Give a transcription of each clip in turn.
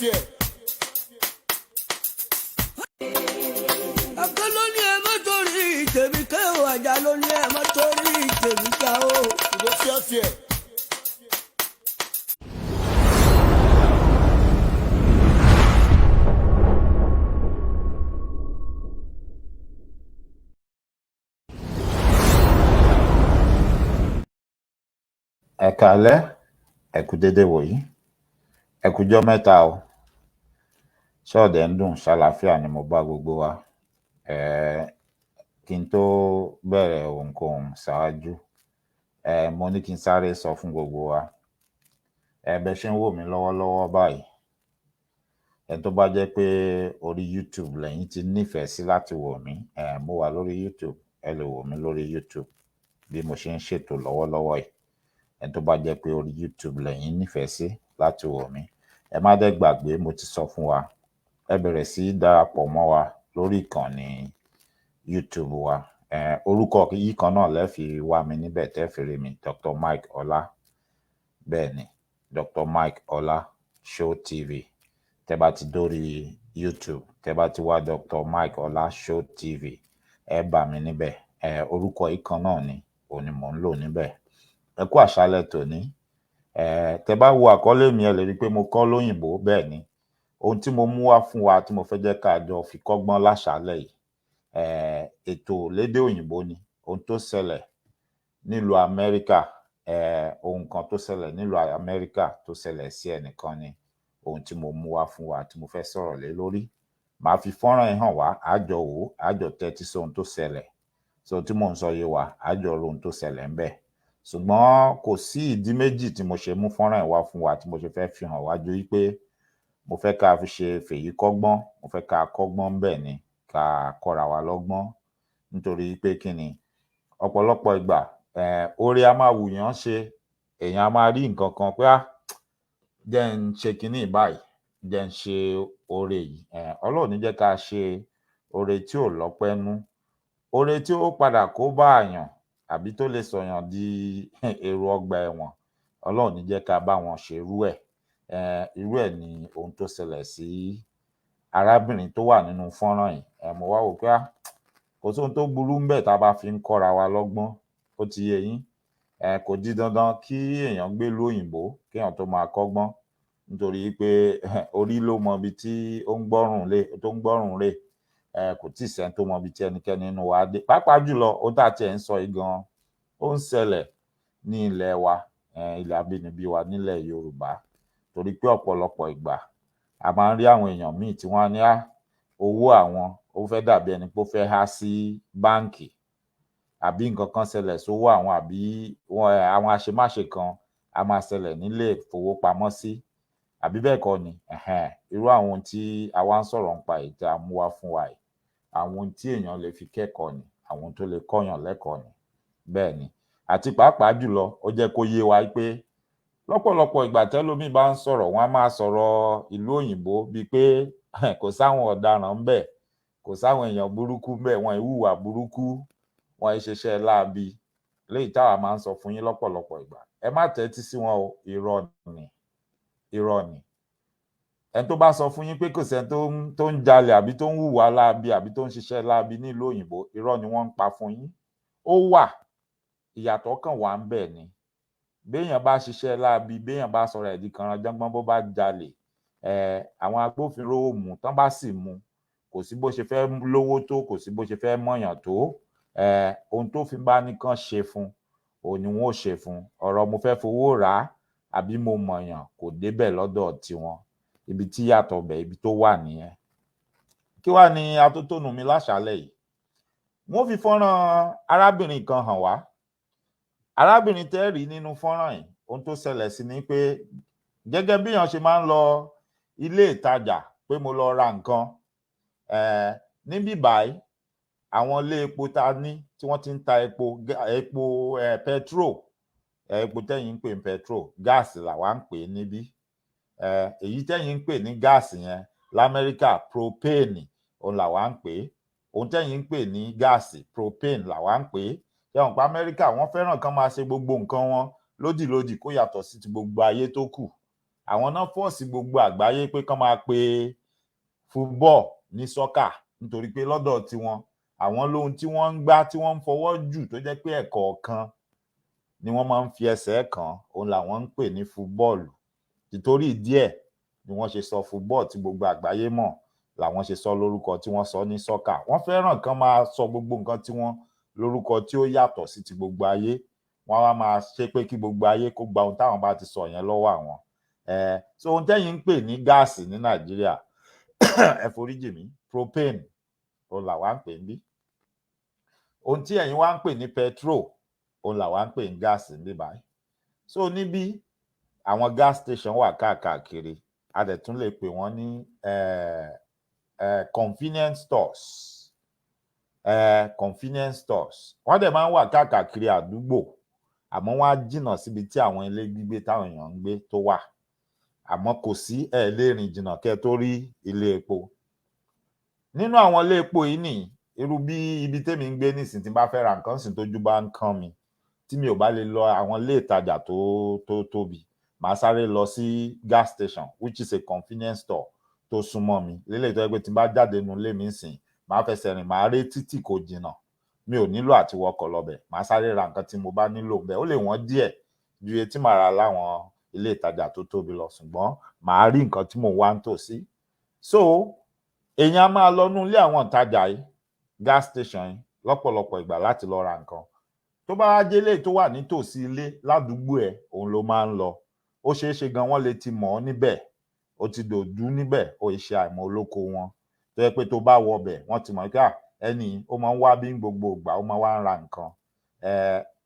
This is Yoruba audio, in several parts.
fear. Akaloni e motori tèmi ke o ajaloni e motori tèmi ka o. You go fear. Ẹ káalẹ́, ẹ kú dédé wòyí, ẹ kújọ́ mẹ́ta o. Ṣọ́ọ̀dẹ̀ ń dùn, ṣàlàáfíà ni mo bá gbogbo wa. Kí n tó bẹ̀rẹ̀ ohunkóhun ṣáájú, mo ní kí n sáré sọ fún gbogbo wa. Bẹ́ ṣe ń wò mí lọ́wọ́lọ́wọ́ báyìí, ẹ tó bá jẹ́ pé orí YouTube lẹ́yìn ti nífẹ̀ẹ́ sí láti wò mí, mo wà lórí YouTube, ẹ lè wò mí lórí YouTube bí mo ṣe ń ṣètò lọ́wọ́lọ́wọ́ yìí. Ẹ tó bá jẹ́ pé orí YouTube lẹ́yìn nífẹ̀ẹ́ sí láti wò mí, ẹ má dẹ̀ gbàgbé, mo ti sọ fún wa, ẹ bẹ̀rẹ̀ sí darapọ̀ mọ́ wa lórí ìkànnì YouTube wa. Orúkọ yìí kan náà lẹ́ fi wá mi níbẹ̀ tẹ́ fi rí mi, Dr. Mike Ọlá. Bẹ́ẹ̀ ni, Dr. Mike Ọlá Show TV. Tẹ́ bá ti dórí YouTube, tẹ́ bá ti wá Dr. Mike Ọlá Show TV, ẹ bá mi níbẹ̀. Orúkọ yìí kan náà ni òun ni mò ń lò níbẹ̀. Ẹ kú àṣálẹ́ tòní. Tẹ́ bá wo àkọlé mi, ẹ lè rí pé mo kọ lóyìnbó. Bẹ́ẹ̀ ni, ohun tí mo mú wá fún wa tí mo fẹ́ jẹ́ ká jọ fi kọ́gbọ́n láṣálẹ́ yìí, ètò lédè òyìnbó ni. Ohun tó ṣẹlẹ̀ nílùú Amẹ́ríkà, ohun kan tó ṣẹlẹ̀ nílùú Amẹ́ríkà tó ṣẹlẹ̀ sí ẹnìkan ni ohun tí mo mú wá fún wa tí mo fẹ́ sọ̀rọ̀ lé lórí. Màá fi fọ́nrán yẹn hàn wá, àjọ wò, àjọ tẹ́tí sí ohun tó ṣẹlẹ̀. So tí mò ń sọ yé wa, àjọ ro ohun tó ṣẹlẹ̀ ń bẹ̀. Ṣùgbọ́n kò sí ìdí méjì tí mo ṣe mú fọ́nrán ìwá fún wa tí mo ṣe fẹ́ fi hàn wá ju wípé mo fẹ́ ká fi ṣe fèyí kọ́gbọ́n, mo fẹ́ ká kọ́gbọ́n ń bẹ̀ ni, ká kọ́ra wa lọ́gbọ́n. Nítorí pé kí ni, ọ̀pọ̀lọpọ̀ ìgbà oore a máa wùyàn ṣe, èèyàn a máa rí nǹkan kan pé jẹ́ ń ṣe kinní báyìí, jẹ́ ń ṣe oore yìí. Ọlọ́run ní jẹ́ ká ṣe oore tí ò lọ́pẹ́ nú, oore tí ó padà kó bá àyàn àbí tó lè sọ̀yàn di èrò ọgbà ẹ̀wọ̀n. Ọlọ́run ní jẹ́ ká bá wọn ṣe irú ẹ̀. Irú ẹ̀ ni ohun tó ṣẹlẹ̀ sí arábìnrin tó wà nínú fọ́nrán yìí. Mo wá wò pé kò sóhun tó burú ń bẹ̀ tá a bá fi ń kọ́ra wa lọ́gbọ́n. Ó ti yé yín. Kò di dandan kí èèyàn gbé ìlú òyìnbó kéèyàn tó máa kọ́gbọ́n, nítorí pé orí ló mọ ibi tí ó ń gbọ́rùn rè. Kò tí ì sẹ́ni tó mọ ibi tí ẹnikẹ́ni nínú wa dé. Pàápàá jùlọ ohun tá a tiẹ̀ ń sọ yìí gan, ó ń ṣẹlẹ̀ ní ilẹ̀ wa, ilẹ̀ abínibí wa nílẹ̀ Yorùbá. Torí pé ọ̀pọ̀lọpọ̀ ìgbà a máa ń rí àwọn èèyàn míì tí wọ́n á ní owó àwọn ó fẹ́ dàbí ẹni pé ó fẹ́ há sí báǹkì, àbí nǹkan kan ṣẹlẹ̀ sówó àwọn, àbí àwọn àṣemáṣe kan a máa ṣẹlẹ̀ nílé ìfowópamọ́sí, àbí bẹ́ẹ̀ kọ́ ni. Irú àwọn ohun tí a wá ń sọ̀rọ̀ nípa èyí tí a mú wá fún wa yìí, àwọn ohun tí èèyàn lè fi kẹ́kọ̀ọ́ ni, àwọn ohun tó lè kọ́yàn lẹ́kọ̀ọ́ ni. Bẹ́ẹ̀ ni, àti pàápàá jùlọ ó jẹ́ kó yé wa pé lọ́pọ̀lọpọ̀ ìgbà tẹ́lómi bá ń sọ̀rọ̀, wọ́n á máa sọ̀rọ̀ ìlú òyìnbó bíi pé kò sáwọn ọ̀daràn ńbẹ̀, kò sáwọn èèyàn burúkú ńbẹ̀, wọn ìhùwà burúkú, wọn ìṣeṣẹ́ láabi. Léyìí táwa máa ń sọ fún yín lọ́pọ̀lọpọ̀ ìgbà. Ẹ má tẹ́tí sí wọn o, irọ́ ni. Ẹni tó bá sọ fún yín pé kò sẹ́ni tó ń jalè àbí tó ń hùwà láabi àbí tó ń ṣiṣẹ́ láabi nílùú òyìnbó, irọ́ ni wọ́n ń pa fún yín. Ó wà, ìyàtọ̀ kan wà ń bẹ̀ ni. Béèyàn bá ṣiṣẹ́ láabi, béèyàn bá sọ̀rọ̀ ẹ̀ di kànrànjọ́gbọ́n, bó bá jalè, àwọn agbófinró ó mú, tán bá sì mú, kò sí bó ṣe fẹ́ lówó tó, kò sí bó ṣe fẹ́ mọ̀yàn tó. Ohun tó fi bá nìkan ṣe fún, òun ni wọ́n ó ṣe fún. Ọ̀rọ̀ mo fẹ́ fowó rà á àbí mo mọ̀yàn kò débẹ̀ lọ́dọ̀ tiwọn. Ibi tí yàtọ̀ bẹ̀, ibi tó wà nìyẹn. Kí wá ni atótónu mi láṣálẹ́ yìí? Wọ́n fi fọ́nrán arábìnrin kan hàn wá. Arábìnrin tẹ́ rí nínú fọ́nrán yìí, ohun tó ṣẹlẹ̀ sí ni pé gẹ́gẹ́ bí èèyàn ṣe máa ń lọ ilé ìtajà pé mo lọ ra nǹkan, níbí báyìí àwọn ilé epo ta ní tí wọ́n ti ń ta epo petrol, epo tẹ́yìn ń pè ní petrol, gáàsì làwa ń pè é níbí. Èyí tẹ́yìn ń pè ní gáàsì yẹn l'Amẹ́ríkà propane òun làwa ń pè é. Ohun tẹ́yìn ń pè ní gáàsì propane làwa ń pè é. Ẹ̀wọ̀n pa Amẹ́ríkà wọ́n fẹ́ràn kán máa ṣe gbogbo nǹkan wọn lódìlódì kó yàtọ̀ sí ti gbogbo ayé tó kù. àwọn náà fọ́ọ̀sì gbogbo àgbáyé pé kán máa pe football ní soccer nítorí pé lọ́dọ̀ tiwọn àwọn lóhun tí wọ́n ń gbá tí wọ́n ń fọwọ́ jù tó jẹ́ pé ẹ̀kọ̀ọ̀kan ni wọ́n máa ń fi ẹsẹ̀ kàn òun làwọn ń pè ní football. Nítorí ìdí ẹ̀ ni wọ́n ṣe sọ football tí gbogbo àgbáyé mọ̀ làwọn ṣe sọ lórúkọ tí wọ́n sọ ní soccer. Wọ́n fẹ́ràn kán máa sọ gbogbo nǹkan tí wọ́n lórúkọ tí ó yàtọ̀ sí ti gbogbo ayé. Wọ́n wá máa ṣe pé kí gbogbo ayé kó gba ohun táwọn bá ti sọ yẹn lọ́wọ́ àwọn. So ohun tẹ́yìn ń pè ní gáàsì ní Nàìjíríà ẹ foríjì mí, propane òun làwa ń pè ń bí. Ohun tí ẹ̀yin wá ń pè ní petrol òun làwa ń pè ní gáàsì ní báyìí. So níbí àwọn gas station wà káàkiri, a dẹ̀ tún lè pè wọ́n ní convenience stores. Convenience stores wọ́n dẹ̀ máa ń wà káàkiri àdúgbò, àmọ́ wọ́n á jìnnà síbi tí àwọn ilé gbígbé táwọn èèyàn ń gbé tó wà, àmọ́ kò sí ẹ lè rìn jìnnà kẹ́ tó rí ilé epo. Nínú àwọn ilé epo yìí nìyí, irú bí ibi tèmi ń gbé nísìnyí tí n bá fẹ́ ra nǹkan sìn tójú bá ń kán mi tí mi ò bá lè lọ àwọn ilé ìtajà tó tóbi, màá sáré lọ sí gas station which is a convenience store tó súnmọ́ mi. Lélẹ̀ tó yẹ pé tí n bá jáde nínú ilé mi sìn màá fẹsẹ̀ rìn, màá rí títì kò jìnnà, mi ò nílò àti wọkọ̀ lọbẹ̀, màá sáré ra nǹkan tí mo bá nílò ńbẹ̀. Ó lè wọ́n díẹ̀ ju iye tí màá ra láwọn ilé ìtajà tó tóbi lọ, ṣùgbọ́n màá rí nǹkan tí mò ń wá ń tòsí. So èèyàn á máa lọ nú ilé àwọn ìtajà yìí, gas station yìí lọ́pọ̀lọpọ̀ ìgbà láti lọ ra nǹkan. Tó bá wá délé tó wà nítòsí ilé ládùúgbò ẹ̀ òun ló máa ń lọ. Ó ṣeé ṣe gan wọ́n lè ti mọ̀ ọ́ níbẹ̀, ó ti dòdú níbẹ̀, ó ṣe àìmọ̀ olóko wọn tó yẹ pé tó bá wọ bẹ̀ wọ́n ti mọ̀ pé ẹni ó máa ń wá bí gbogbo ìgbà, ó máa wá ń ra nǹkan.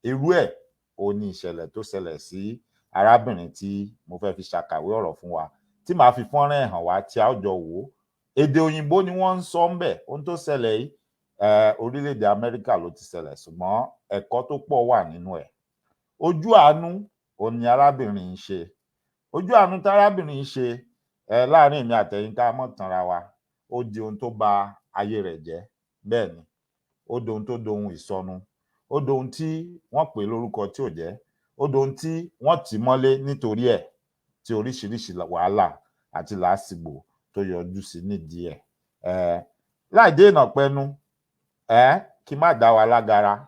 Irú ẹ̀ ó ní ìṣẹ̀lẹ̀ tó ṣẹlẹ̀ sí arábìnrin tí mo fẹ́ fi ṣàkàwé ọ̀rọ̀ fún wa, tí màá fi fọ́nrán ẹ̀ hàn wá tí a ó jọ wò ó. Èdè òyìnbó ni wọ́n ń sọ ńbẹ̀. Ohun tó ṣẹlẹ̀ yìí orílẹ̀-èdè Amẹ́ríkà ló ti ṣẹlẹ̀, ṣùgbọ́n ẹ̀kọ́ tó pọ̀ wà nínú ẹ̀. Ojú àánú òun ni arábìnrin ń ṣe. Ojú àánú tárábìnrin ń ṣe láàrin èmi àtẹ̀yin ká mọ̀ tanra wa, ó di ohun tó ba ayé rẹ̀ jẹ́. Bẹ́ẹ̀ ni, ó dohun tó dohun ìsọnù, ó dohun tí wọ́n pè lórúkọ tí ò jẹ́, ó dohun tí wọ́n tì mọ́lé nítorí ẹ̀, tí oríṣiríṣi wàhálà àti làásìgbò tó yọjú sí nídìí ẹ̀. Láì dènà pẹnu, kí má dá wa lágara,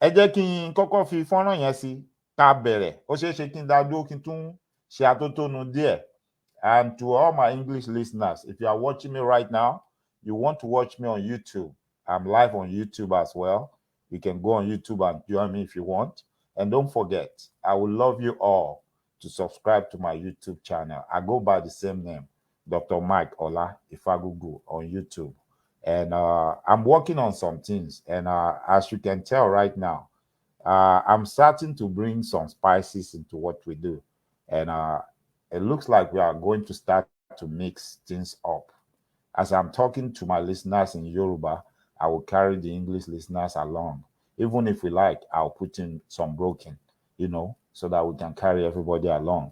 ẹ jẹ́ kí n kọ́kọ́ fi fọ́nrán yẹn sí ká bẹ̀rẹ̀. Ó ṣeé ṣe kí n dá dúró kí n tún ṣe atótónu díẹ̀. And to all my English listeners, if you are watching me right now, you want to watch me on YouTube, I'm live on YouTube as well. You can go on YouTube and join me if you want. And don't forget, I would love you all to subscribe to my YouTube channel. I go by the same name, Dr. Mike Ola Ifagugu on YouTube. And I'm working on some things. And as you can tell right now, I'm starting to bring some spices into what we do. And it looks like we are going to start to mix things up. As I'm talking to my listeners in Yoruba, I will carry the English listeners along. Even if we like, I'll put in some broken, so that we can carry everybody along.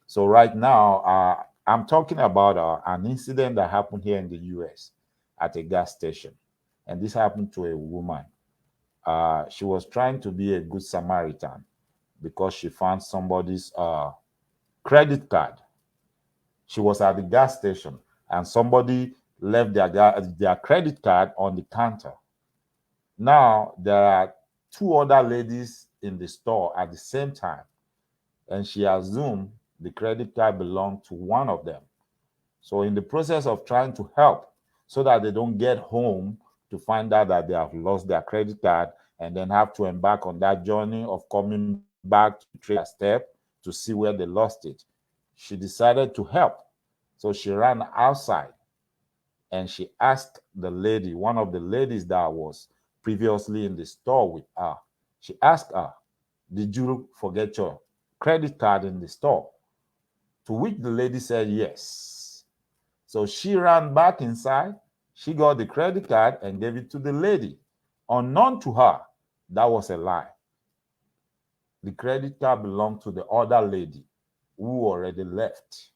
So right now, I'm talking about an incident that happened here in the US at a gas station. And this happened to a woman. She was trying to be a good Samaritan because she found somebody's credit card. She was at the gas station and somebody left their credit card on the counter. Now, there are two other ladies in the store at the same time, and she assumed the credit card belonged to one of them. So in the process of trying to help so that they don't get home to find out that they have lost their credit card and then have to embark on that journey of coming back to trace a step to see where they lost it, she decided to help. So she ran outside and she asked the lady, one of the ladies that was previously in the store with her, she asked her, "Did you forget your credit card in the store?" To which the lady said yes. So she ran back inside, she got the credit card and gave it to the lady. Unknown to her, that was a lie. The credit card belonged to the other lady who already left.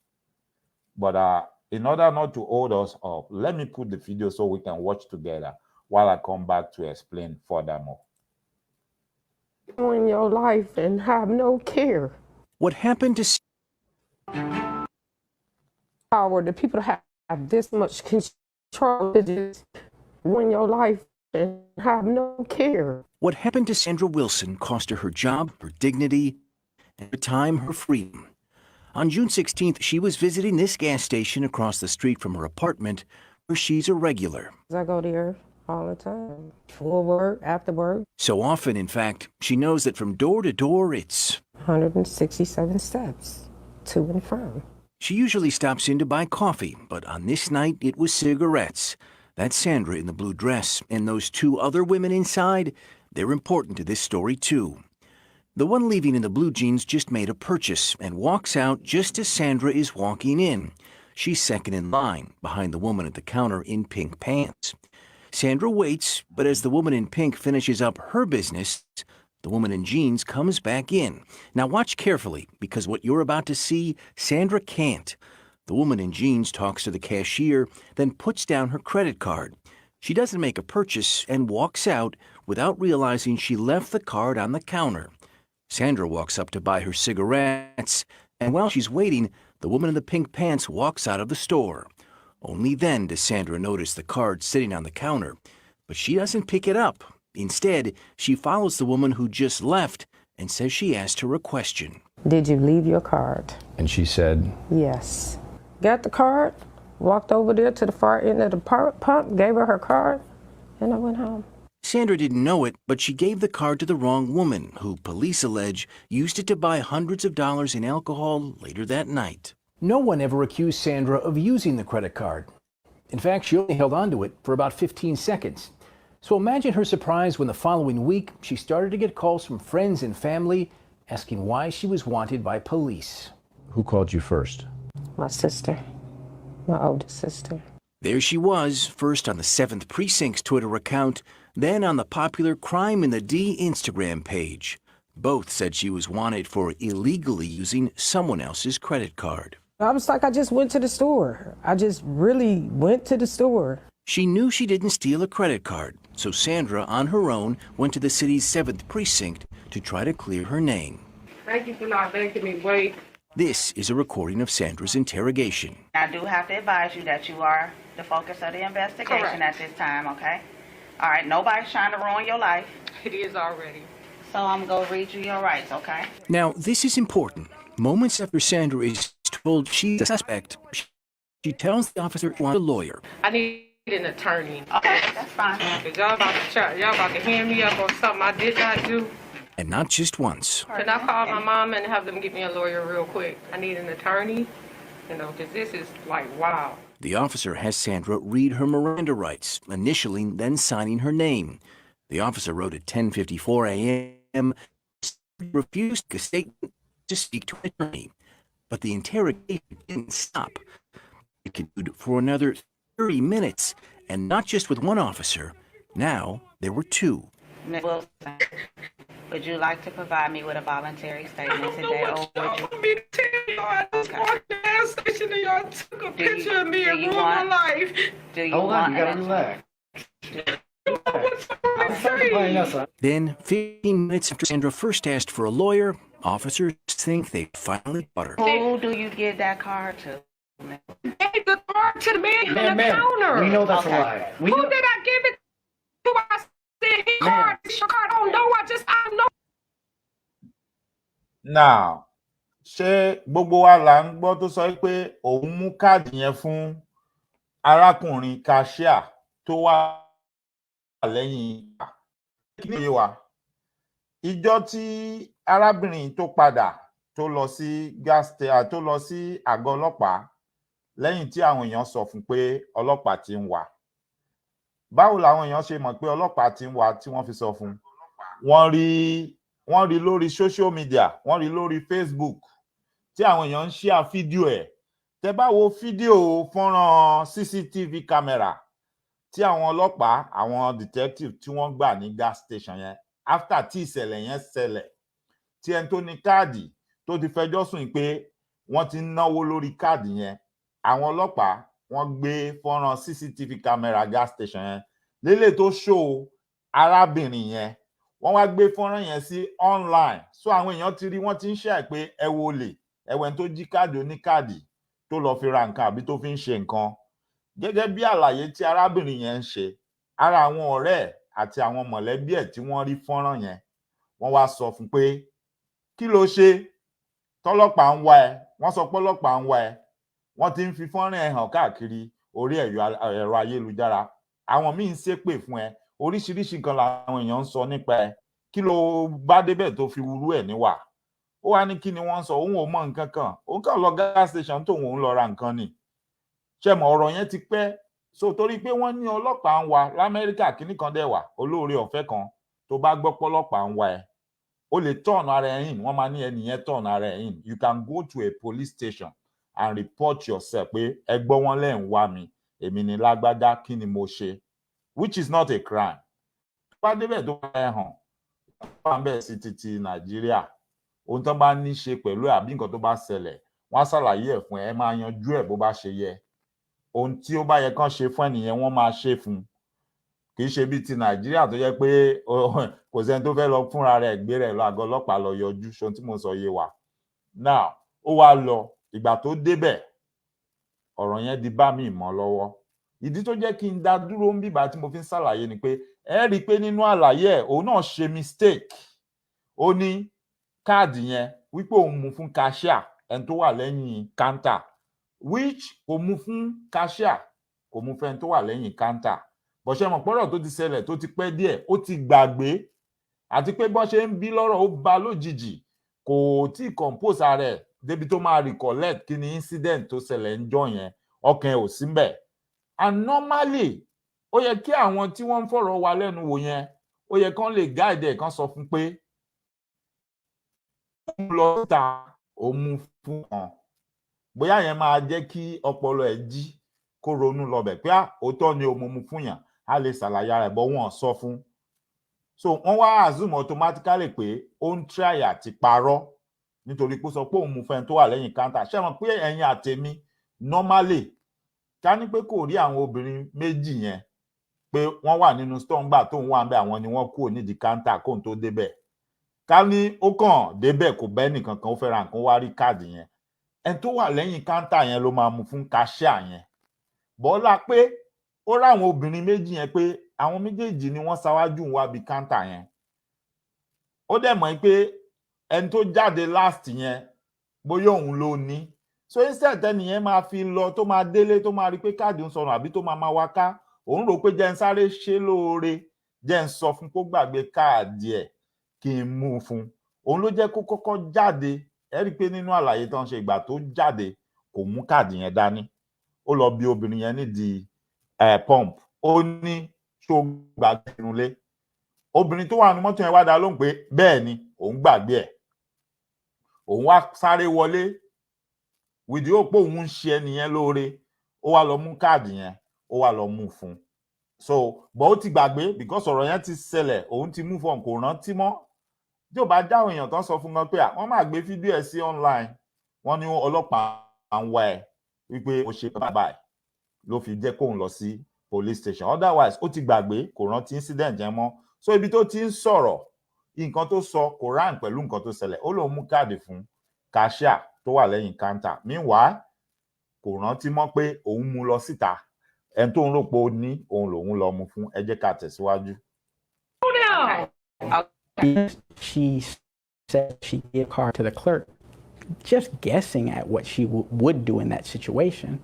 But in order not to hold us up, let me put the video so we can watch together while I come back to explain furthermore. In your life and have no care. What happened to Power, the people have this much control to just ruin your life and have no care. What happened to Sandra Wilson cost her job, her dignity, and at time her freedom. On June 16th, she was visiting this gas station across the street from her apartment, where she's a regular. I go there all the time, before work, after work. So often, in fact, she knows that from door to door, it's 167 steps to and from. She usually stops in to buy coffee, but on this night, it was cigarettes. That's Sandra in the blue dress, and those two other women inside, they're important to this story, too. The one leaving in the blue jeans just made a purchase and walks out just as Sandra is walking in. She's second in line, behind the woman at the counter in pink pants. Sandra waits, but as the woman in pink finishes up her business, the woman in jeans comes back in. Now watch carefully, because what you're about to see, Sandra can't. The woman in jeans talks to the cashier, then puts down her credit card. She doesn't make a purchase and walks out without realizing she left the card on the counter. Sandra walks up to buy her cigarettes, and while she's waiting, the woman in the pink pants walks out of the store. Only then does Sandra notice the card sitting on the counter, but she doesn't pick it up. Instead, she follows the woman who just left and says she asked her a question. Did you leave your card? And she said, Yes. Got the card, walked over there to the far end of the pump, gave her her card, and I went home. Sandra didn't know it, but she gave the card to the wrong woman, who police allege used it to buy hundreds of dollars in alcohol later that night. no one ever accused Sandra of using the credit card. In fact, she only held on to it for about 15 seconds. So imagine her surprise when the following week she started to get calls from friends and family asking why she was wanted by police. Who called you first? My sister, my oldest sister. There she was, first on the 7th Precinct's Twitter account, then on the popular Crime in the D Instagram page. Both said she was wanted for illegally using someone else's credit card. I was like, I just went to the store. I just really went to the store. She knew she didn't steal a credit card, so Sandra, on her own, went to the city's 7th Precinct to try to clear her name. Thank you for not making me wait. This is a recording of Sandra's interrogation. I do have to advise you that you are the focus of the investigation Correct. at this time, okay? All right, nobody's trying to ruin your life, It is already. so I'm going to read you your rights, okay? Now, this is important. Moments after Sandra is told she's a suspect, she tells the officer she wants a lawyer. I need an attorney. Okay, that's fine. Y'all about to hand me up on something I did not do. And not just once. Can I call my mom and have them get me a lawyer real quick? I need an attorney, because this is like, wow. The officer has Sandra read her Miranda rights, initialing, then signing her name. The officer wrote at 10:54 a.m. refused a statement to speak to an attorney. But the interrogation didn't stop. It continued for another 30 minutes, and not just with one officer. Now there were two. Ms. Wilson, would you like to provide me with a voluntary statement today? Or would you? want me to tell you? I just walked the gas station and y'all took a picture of me do and you ruined my want- life. Do you Hold on, want you gotta an- relax. What's Then, 15 minutes after Sandra first asked for a lawyer, officers think they finally got her. Who do you give that card to? Gave the card to the man on the Ma'am, counter. we know that's Okay. a lie. We Who know. did I give it to? I said, his Ma'am. card, it's your card. Oh, no, I know. now ṣé gbogbo wa là ń gbọ́ tó sọ pé òun mú káàdì yẹn fún arákùnrin cashier tó wà lẹ́yìn kí ni ìyẹn wà ìjọ tí arábìnrin tó padà tó lọ sí tó lọ sí àgọ́ ọlọ́pàá lẹ́yìn tí àwọn èèyàn sọ fún pé ọlọ́pàá ti ń wá báwo làwọn èèyàn ṣe mọ̀ pé ọlọ́pàá ti ń wá tí wọ́n fi sọ fún wọ́n rí lórí social media wọ́n rí lórí Facebook tí àwọn èèyàn ń share fídíò ẹ̀ tẹ́ bá wo fídíò fọ́nrán CCTV camera tí àwọn ọlọ́pàá àwọn detective tí wọ́n gbà ní gas station yẹn after tí ìṣẹ̀lẹ̀ yẹn ṣẹlẹ̀ tí ẹni tó ní káàdì tó ti fẹjọ́ sùn pé wọ́n ti ń náwó lórí káàdì yẹn àwọn ọlọ́pàá wọ́n gbé fọ́nrán CCTV camera gas station yẹn lélẹ̀ tó show arábìnrin yẹn wọ́n wá gbé fọ́nrán yẹn sí online so àwọn èèyàn ti rí wọ́n ti ń share pé ẹ wo olè ẹ̀wẹ̀n tó jí káàdì oníkáàdì tó lọ fi ra nǹkan àbí tó fi ń ṣe nǹkan. Gẹ́gẹ́ bí àlàyé tí arábìnrin yẹn ń ṣe, ara àwọn ọ̀rẹ́ ẹ̀ àti àwọn mọ̀lẹ́bí ẹ̀ tí wọ́n rí fọ́nrán yẹn, wọ́n wá sọ fún pé kí ló ṣe tọ́lọ́pàá ń wá ẹ, wọ́n sọ pé ọlọ́pàá ń wá ẹ, wọ́n ti ń fi fọ́nrán ẹ̀ hàn káàkiri orí ẹ̀rọ ayélujára, àwọn míì ń ṣépè fún ẹ, oríṣiríṣi nǹkan làwọn èèyàn ń sọ nípa ẹ, kí ló bá débẹ̀ tó fi wúrú ẹ̀ níwà. Ó wá ní kí ni wọ́n sọ, òun ò mọ nǹkan kan, òun kàn lọ gas station tóun òun lọ ra nǹkan ni. Ṣé mọ̀ ọ̀rọ̀ yẹn ti pẹ́, so torí pé wọ́n ní ọlọ́pàá ń wá l'Amẹ́ríkà, kíní kan dẹ̀ wà, olóore ọ̀fẹ́ kan, tó bá gbọ́ pọ́lọ́pàá ń wá ẹ, o lè turn ara ẹ̀ in, wọ́n máa ní ẹni yẹn turn ara ẹ̀ in. You can go to a police station and report yourself pé ẹ gbọ́ wọn lẹ́ ń wá mi, èmi ni lágbádá, kí ni mo ṣe, which is not a crime. Tó bá débẹ̀ tó bá ẹ hàn, wọ́n bẹ̀ sí títí Nàìjíríà, ohun tó bá ní ṣe pẹ̀lú àbí nǹkan tó bá ṣẹlẹ̀, wọ́n á ṣàlàyé ẹ̀ fún ẹ, ẹ máa yanjú ẹ̀ bó bá ṣe yẹ. Ohun tí ó bá yẹ kán ṣe fún ẹnìyẹn wọ́n máa ṣe fún. Kì í ṣe bíi ti Nàìjíríà tó jẹ́ pé kò sẹ́ni tó fẹ́ lọ fúnra rẹ̀ gbé rẹ̀ lọ àgọ́ ọlọ́pàá lọ yọjú, ṣohun tí mo sọ yé wa. Now ó wá lọ, ìgbà tó débẹ̀ ọ̀rọ̀ yẹn di bá mi mọ́ lọ́wọ́. Ìdí tó jẹ́ kí n dá dúró ń bíbá tí mo fi ń ṣàlàyé ni pé ẹ rí i pé nínú àlàyé ẹ̀ òun náà ṣe mistake. Ó ní káàdì yẹn wípé òun mú fún cashier, ẹni tó wà lẹ́yìn counter, which kò mú fún cashier, kò mú fẹ́ni tó wà lẹ́yìn counter. Bọ̀ṣẹ́ mọ̀ pọ́rọ̀ tó ti ṣẹlẹ̀ tó ti pẹ́ díẹ̀, ó ti gbàgbé, àti pé bọ́n ṣe ń bí lọ́rọ̀ ó bá lójijì, kò tí ì compose ara ẹ̀ débi tó máa recollect kí ni incident tó ṣẹlẹ̀ ń jọ yẹn, ọkàn ẹ̀ ò sí ńbẹ̀. And normally ó yẹ kí àwọn tí wọ́n ń fọ̀rọ̀ wa lẹ́nu wò yẹn, ó yẹ kán lè guide ẹ̀, kán sọ fún pé ó ń lọ síta, ó mú fún kan. Bóyá yẹn máa jẹ́ kí ọpọlọ ẹ̀ jí kó ronú lọbẹ̀ pé òótọ́ ni ó mú fún yàn, á lè ṣàlàyé ara ẹ̀, bọ́ wọn sọ fún. So wọ́n wá assume automatically pé ó ń try àti parọ́ nítorí pé ó sọ pé òun mú fẹ́ni tó wà lẹ́yìn counter. Ṣé mọ̀ pé ẹ̀yin àtèmi normally ká ní pé kò rí àwọn obìnrin méjì yẹn pé wọ́n wà nínú store ńgbà tóun wà ńbẹ̀, àwọn ni wọ́n kúrò nídìí counter kóun tó débẹ̀. Ká ní ó kàn débẹ̀ kò bá ẹnì kankan, ó fẹ́ ra nǹkan, wá rí káàdì yẹn, ẹni tó wà lẹ́yìn counter yẹn ló máa mú fún cashier yẹn. Bọ́lá pé ó ráwọn obìnrin méjì yẹn pé àwọn méjèèjì ni wọ́n ṣáwájú wá bí counter yẹn. Ó dẹ̀ mọ̀ pé ẹni tó jáde last yẹn bóyá òun ló ní. So instead tẹ́ni yẹn máa fi lọ tó máa délé tó máa rí pé káàdì ń sọnù àbí tó máa wá ká, òun rò pé jẹ́ ń sáré ṣe lóore, jẹ́ ń sọ fún kó gbàgbé káàdì ẹ̀ kí n mú un fún. Òun ló jẹ́ kó kọ́kọ́ jáde. Ẹ rí i pé nínú àlàyé tó ń ṣe, ìgbà tó jáde kò mú káàdì yẹn dání. Ó lọ bí obìnrin yẹn nídìí pump, ó ní ṣó gbàgbé ìrùnlé. Obìnrin tó wà ní mọ́tò yẹn wá dá lóhùn pé bẹ́ẹ̀ ni òun gbàgbé ẹ̀. Òun wá sáré wọlé wìdí ó pé òun ń ṣe ẹnìyẹn lóore, ó wá lọ mú káàdì yẹn, ó wá lọ mú fún. So bọ́ ó ti gbàgbé because ọ̀rọ̀ yẹn ti ṣẹlẹ̀, òun ti mú fún, kò rántí mọ́. Tí ò bá dáhùn èèyàn tán sọ fún wọn pé wọ́n máa gbé fídíò ẹ̀ sí online, wọ́n ní ọlọ́pàá ń wá ẹ wípé ó ṣe báyìí ló fi jẹ́ kóun lọ sí police station. Otherwise ó ti gbàgbé, kò rántí incident yẹn mọ́. So ibi tó ti ń sọ̀rọ̀, nǹkan tó sọ kò rán pẹ̀lú nǹkan tó ṣẹlẹ̀. Ó lóun mú káàdì fún cashier tó wà lẹ́yìn counter. Meanwhile kò rántí mọ́ pé òun mú lọ síta, ẹni tó ń rò pé ó ní òun lòun lọ mú fún. Ẹ jẹ́ ká tẹ̀síwájú. She said she gave a card to the clerk, just guessing at what she would do in that situation.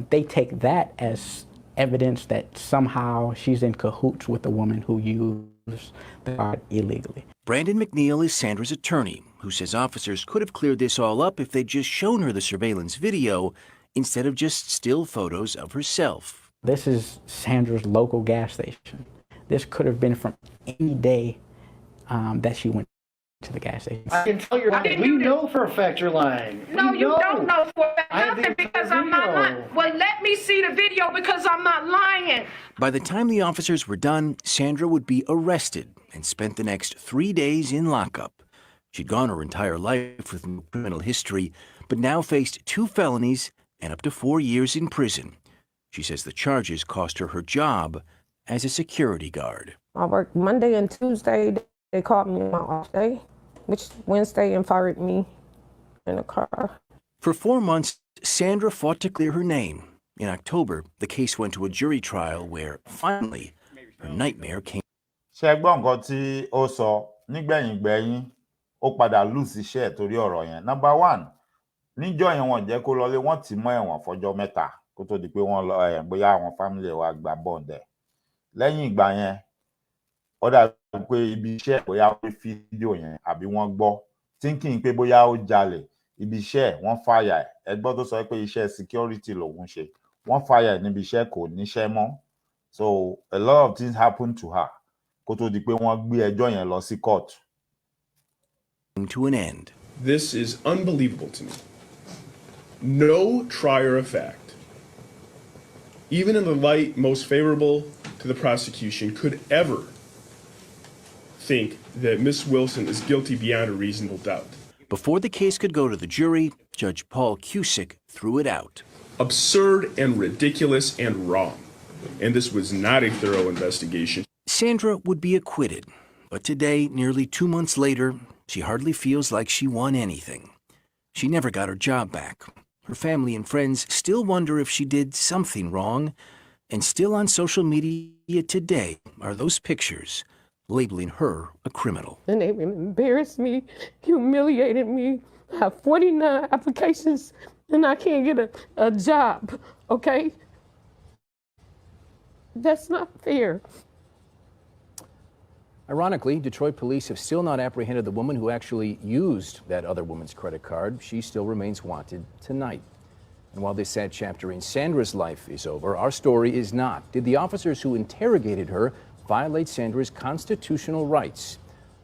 They take that as evidence that somehow she's in cahoots with the woman who used the card illegally. Brandon McNeil is Sandra's attorney, who says officers could have cleared this all up if they'd just shown her the surveillance video instead of just still photos of herself. This is Sandra's local gas station. This could have been from any day that she went to the gas station. I can tell you're lying. We know for a fact you're lying. No, you don't know for a fact nothing because I'm not lying. Well, let me see the video because I'm not lying. By the time the officers were done, Sandra would be arrested and spent the next 3 days in lockup. She'd gone her entire life with no criminal history, but now faced 2 felonies and up to 4 years in prison. She says the charges cost her her job as a security guard. I worked Monday and Tuesday. They called me on my off day, which Wednesday, and fired me in a car. For 4 months, Sandra fought to clear her name. In October, the case went to a jury trial where, finally, her nightmare came. Ṣé gbọ́ nǹkan tí ó sọ nígbẹ̀yìngbẹ̀yìn ó padà lose iṣẹ́ torí ọ̀rọ̀ yẹn. Number one, níjọ́ yẹn wọ́n jẹ́ kó lọlé wọ́n tì mọ́ ẹ̀wọ̀n fọjọ́ 3 kó tó di pé wọ́n lọ bóyá àwọn family wa gba bond ẹ̀. Lẹ́yìn ìgbà yẹn ó dàbí pé ibi iṣẹ́ bóyá ó rí fídíò yẹn àbí wọ́n gbọ́ thinking pé bóyá ó jalè ibi iṣẹ́ wọ́n fàyà ẹ̀. Ẹgbọ́n tó sọ pé iṣẹ́ security lòun ṣe wọ́n fàyà ẹ̀ níbi iṣẹ́ kò níṣẹ́ mọ́. So a lot of things happened to her kó tó di pé wọ́n gbé ẹjọ́ yẹn lọ sí court. To an end. This is unbelievable to me. No trier of fact, even in the light most favorable to the prosecution, could ever think that Ms. Wilson is guilty beyond a reasonable doubt. Before the case could go to the jury, Judge Paul Cusick threw it out. Absurd and ridiculous and wrong. And this was not a thorough investigation. Sandra would be acquitted, but today, nearly 2 months later, she hardly feels like she won anything. She never got her job back. Her family and friends still wonder if she did something wrong, and still on social media today are those pictures labeling her a criminal. And they embarrassed me, humiliated me. I have 49 applications and I can't get a job, okay? That's not fair. Ironically, Detroit police have still not apprehended the woman who actually used that other woman's credit card. She still remains wanted tonight. And while this sad chapter in Sandra's life is over, our story is not. Did the officers who interrogated her violate Sandra's constitutional rights?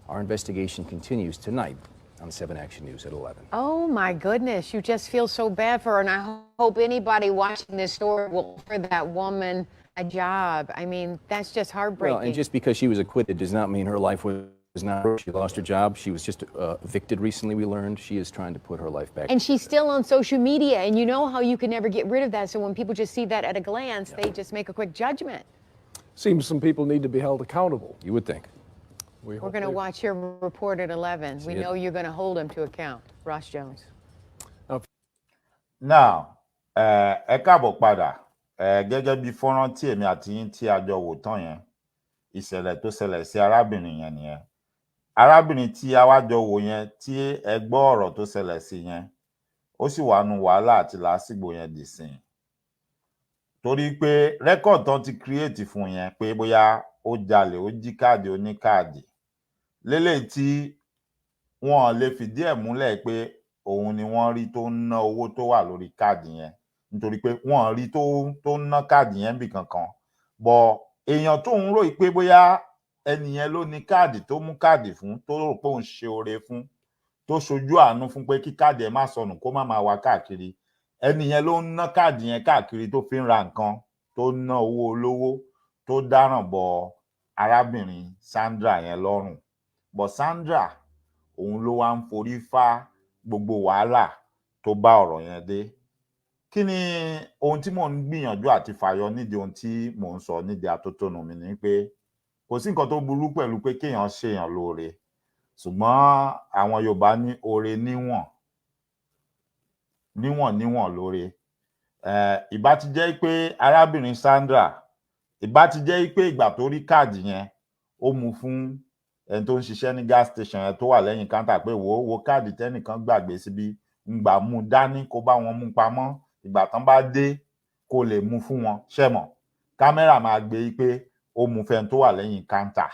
Our investigation continues tonight on 7 Action News at 11. Oh my goodness, you just feel so bad for her, and I hope anybody watching this story will offer that woman a job. I mean, that's just heartbreaking. Well, and just because she was acquitted does not mean her life was not. She lost her job. She was just evicted recently, we learned. She is trying to put her life back. And she's still on social media, and you know how you can never get rid of that. So when people just see that at a glance, they just make a quick judgment. Seems some people need to be held accountable. You would think. We're going to watch your report at 11. We know you're going to hold him to account. Ross Jones. Now, ẹ káàbọ̀ padà. Gẹ́gẹ́ bí fọ́nrán tí èmi àti yín tí a jọ wò tán yẹn, ìṣẹ̀lẹ̀ tó ṣẹlẹ̀ sí arábìnrin yẹn nìyẹn. Arábìnrin tí a wá jọ wò yẹn tí ẹ gbọ́ ọ̀rọ̀ tó ṣẹlẹ̀ sí yẹn, ó sì wà nù wàhálà àti làásìgbò yẹn dì sí. Torí pé rẹ́kọ̀d tán ti create fún yẹn pé bóyá ó jalè, ó jí káàdì oníkáàdì. Lélẹ̀ tí wọ́n lè fìdí ẹ̀ múlẹ̀ pé òun ni wọ́n rí tó ń ná owó tó wà lórí káàdì yẹn. Nítorí pé wọ́n rí tó ń ná káàdì yẹn bì kankan. Bọ̀ èèyàn tó ń ròyìn pé bóyá ẹni yẹn ló ní káàdì tó mú káàdì fún, tó rò pé òun ṣe oore fún, tó ṣojú àánú fún pé kí káàdì ẹ̀ má sọnù kó má máa wá káàkiri. Ẹni yẹn ló ń ná káàdì yẹn káàkiri tó fi ń ra nǹkan, tó ná owó olówó, tó dáràn bọ arábìnrin Sandra yẹn lọ́rùn. Bọ̀ Sandra òun ló wá ń forí fá gbogbo wàhálà tó bá ọ̀rọ̀ yẹn dé. Kí ni ohun tí mò ń gbìyànjú àti fàyọ nídìí ohun tí mò ń sọ nídìí atótónu mi ni pé kò sí nǹkan tó burú pẹ̀lú pé kéèyàn ṣèyàn lóore. Ṣùgbọ́n àwọn Yorùbá ní oore níwọ̀n lóore. Ìbá ti jẹ́ pé arábìnrin Sandra, ìbá ti jẹ́ pé ìgbà tó rí káàdì yẹn ó mú fún ẹni tó ń ṣiṣẹ́ ní gas station yẹn tó wà lẹ́yìn káńtà pé wo káàdì tẹ́nìkan gbàgbé síbi ń gbà mú dání kó bá wọn mú pamọ́ ìgbà tán bá dé kó lè mú fún wọn ṣẹ̀mọ̀ kámẹ́rà máa gbé pé ó mú fẹ́ni tó wà lẹ́yìn káńtà.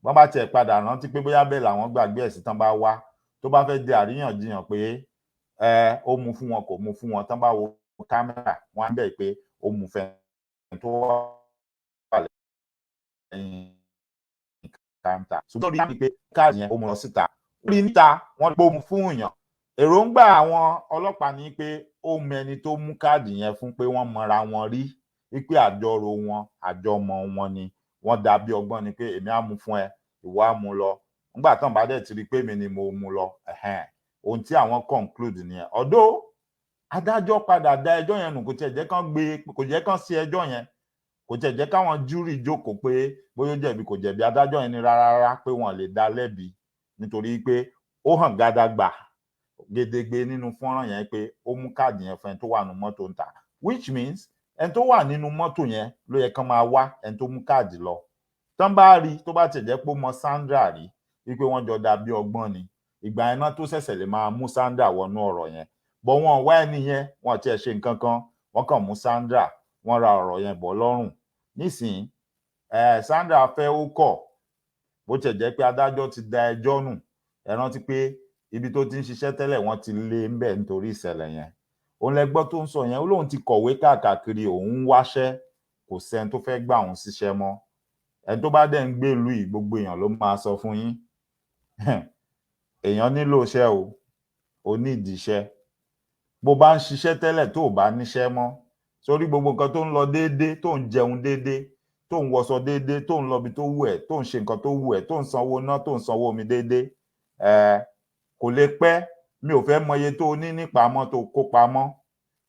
Wọ́n bá tiẹ̀ padà rántí pé bóyá bẹ́ẹ̀ làwọn gbàgbé ẹ̀ sí tán bá wá tó bá fẹ́ di àríyànjiyàn pé ó mú fún wọn kò mú fún wọn tán bá wo kámẹ́rà wọ́n á bẹ̀ pé ó mú fẹ́ni tó wà lẹ́yìn káńtà. Ṣùgbọ́n rí i pé káàdì yẹn ó mú lọ síta. Orí níta wọ́n pé ó mú fún èèyàn. Èròǹgbà àwọn ọlọ́pàá ní pé ó mọ ẹni tó mú káàdì yẹn fún pé wọ́n mọra wọn rí wípé àjọrò wọn àjọmọ wọn ni wọ́n dàbí ọgbọ́n ni pé èmi á mú fún ẹ ìwọ á mú lọ nígbà tán bá dẹ̀ ti rí pé mi ni mo mú lọ ohun tí àwọn conclude nìyẹn. Ọ̀dọ̀ adájọ́ padà dá ẹjọ́ yẹn nù kò jẹ́ kán sí ẹjọ́ yẹn kò tiẹ̀ jẹ́ káwọn júrì jókòó pé bóyá ó jẹ̀bi kò jẹ̀bi. Adájọ́ yẹn ní rárá pé wọ́n lè dá lẹ́bi nítorí pé ó hàn gàdàgbà gédégbé nínú fọ́nrán yẹn pé ó mú káàdì yẹn fún ẹni tó wà nínú mọ́tò ń tà, which means ẹni tó wà nínú mọ́tò yẹn ló yẹ kán máa wá ẹni tó mú káàdì lọ. Tán bá rí tó bá ti jẹ́ pé ó mọ Sandra rí wípé wọ́n jọ dàbí ọgbọ́n ni, ìgbà yẹn náà tó ṣẹ̀ṣẹ̀ lè máa mú Sandra wọnú ọ̀rọ̀ yẹn. Bọ̀ wọn wá ẹni yẹn, wọn tiẹ̀ ṣe nǹkan kan, wọ́n kàn mú Sandra, wọ́n ra ọ̀rọ̀ yẹn bọ̀ lọ́rùn. Nísìnyí Sandra fẹ́ ó kọ̀, bó tiẹ̀ jẹ́ pé adájọ́ ti da ẹjọ́ nù. Ẹ rántí pé ibi tó ti ń ṣiṣẹ́ tẹ́lẹ̀ wọ́n ti lé ń bẹ̀ nítorí ìṣẹ̀lẹ̀ yẹn. Òun lẹ́gbọ́ tó ń sọ yẹn, ó lóun ti kọ̀wé káàkiri, òun ń wáṣẹ́, kò sẹ́ni tó fẹ́ gbà òun síṣẹ́ mọ́. Ẹni tó bá dẹ̀ ń gbé ìlú yìí, gbogbo èèyàn ló máa sọ fún yín. Èèyàn nílò iṣẹ́ o, ó ní ìdí iṣẹ́. Bó bá ń ṣiṣẹ́ tẹ́lẹ̀ tó ò bá níṣẹ́ mọ́, sórí gbogbo nǹkan tó ń lọ déédéé, tó ń jẹun déédéé, tó ń wọṣọ déédéé, tó ń lọ ibi tó wù ẹ́, tó ń ṣe nǹkan tó wù ẹ́, tó ń sanwó iná, tó ń sanwó omi déédéé, kò lè pẹ́. Mi ò fẹ́ mọ iye tó ní nípamọ́ tó kó pamọ́.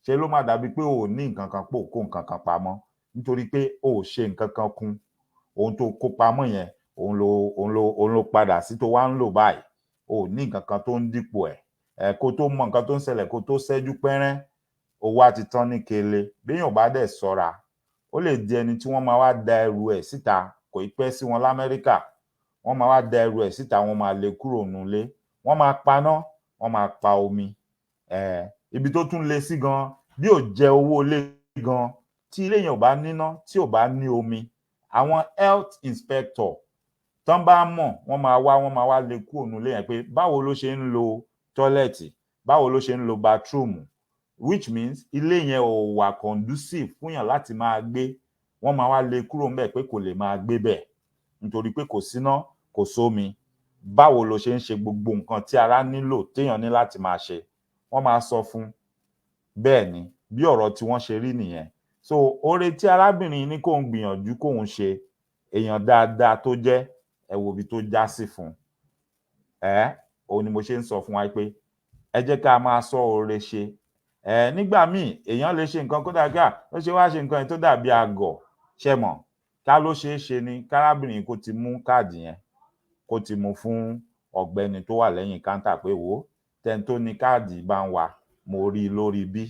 Ṣé ló má dàbí pé ò ní nǹkan kan pò kó nǹkan kan pamọ́ nítorí pé ò ṣe nǹkan kan kún. Ohun tó kó pamọ́ yẹn, òun ló padà sí tó wá ń lò báyìí. Ò ní nǹkan kan tó ń dípò ẹ̀. Kó tó mọ nǹkan tó ń ṣẹlẹ̀, kó tó ṣẹ́jú pẹ́rẹ́, owó á ti tán ní kele. Béèyàn bá dẹ̀ ṣọ́ra, ó lè di ẹni tí wọ́n máa wá da ẹrù ẹ̀ síta. Kò ì pẹ́ sí wọn l'Amẹ́ríkà, wọ́n máa wá da ẹrù ẹ̀ síta, wọ́n máa lé kúrò nulé, wọ́n máa paná, wọ́n máa pa omi. Ibi tó tún le sí gan, bí ò jẹ owó ilé gan, tí ilé yẹn ò bá níná, tí ò bá ní omi, àwọn health inspector tán bá mọ̀, wọ́n máa wá lé kúrò nulé yẹn pé báwo ló ṣe ń lo tọ́lẹ̀tì, báwo ló ṣe ń lo bathroom, which means ilé yẹn ò wà conducive fún yàn láti máa gbé. Wọ́n máa wá lé kúrò ńbẹ̀ pé kò lè máa gbé bẹ̀ nítorí pé kò síná, kò sómi. Báwo ló ṣe ń ṣe gbogbo nǹkan tí ara nílò téèyàn ní láti máa ṣe, wọ́n máa sọ fún. Bẹ́ẹ̀ ni bí ọ̀rọ̀ tí wọ́n ṣe rí nìyẹn. So oore tí arábìnrin ní kóun gbìyànjú kóun ṣe, èèyàn dáadáa tó jẹ́, ẹ wo ibi tó já sí fún. Òun ni mo ṣe ń sọ fún wa pé ẹ jẹ́ ká máa sọ oore ṣe. Nígbà míì èèyàn lè ṣe nǹkan kó dàbí ó ṣe wá ṣe nǹkan yẹn tó dàbí àgọ̀, ṣẹ mọ̀. Ká ló ṣeé ṣe ni kárábìnrin kó ti mú káàdì yẹn, kó ti mú fún ọ̀gbẹ́ni tó wà lẹ́yìn káńtà pé wò ó, tẹni tó ní káàdì bá ń wá, mo rí i lórí bí.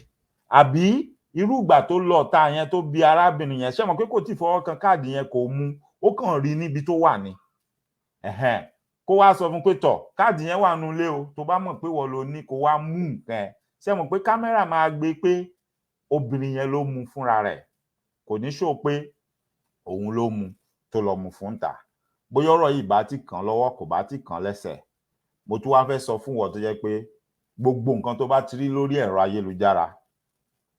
Àbí irú ìgbà tó lọ ta yẹn tó bi arábìnrin yẹn, ṣé mọ̀ pé kò tí fọwọ́ kan káàdì yẹn, kò mú, ó kàn rí níbi tó wà ni. Kó wá sọ fún pé tọ̀, káàdì yẹn wà nulé o, tó bá mọ̀ pé wọ́n ló ní, kó wá mú nǹkan ẹ̀. Ṣé mọ̀ pé kámẹ́rà máa gbé pé obìnrin yẹn ló mú fúnra rẹ̀, kò ní show pé òun ló mú tó lọ mú fún ta. Bóyá ọ̀rọ̀ yìí bá ti kàn lọ́wọ́, kò bá ti kàn lẹ́sẹ̀. Mo tún wá fẹ́ sọ fún wọn tó jẹ́ pé gbogbo nǹkan tó bá ti rí lórí ẹ̀rọ ayélujára,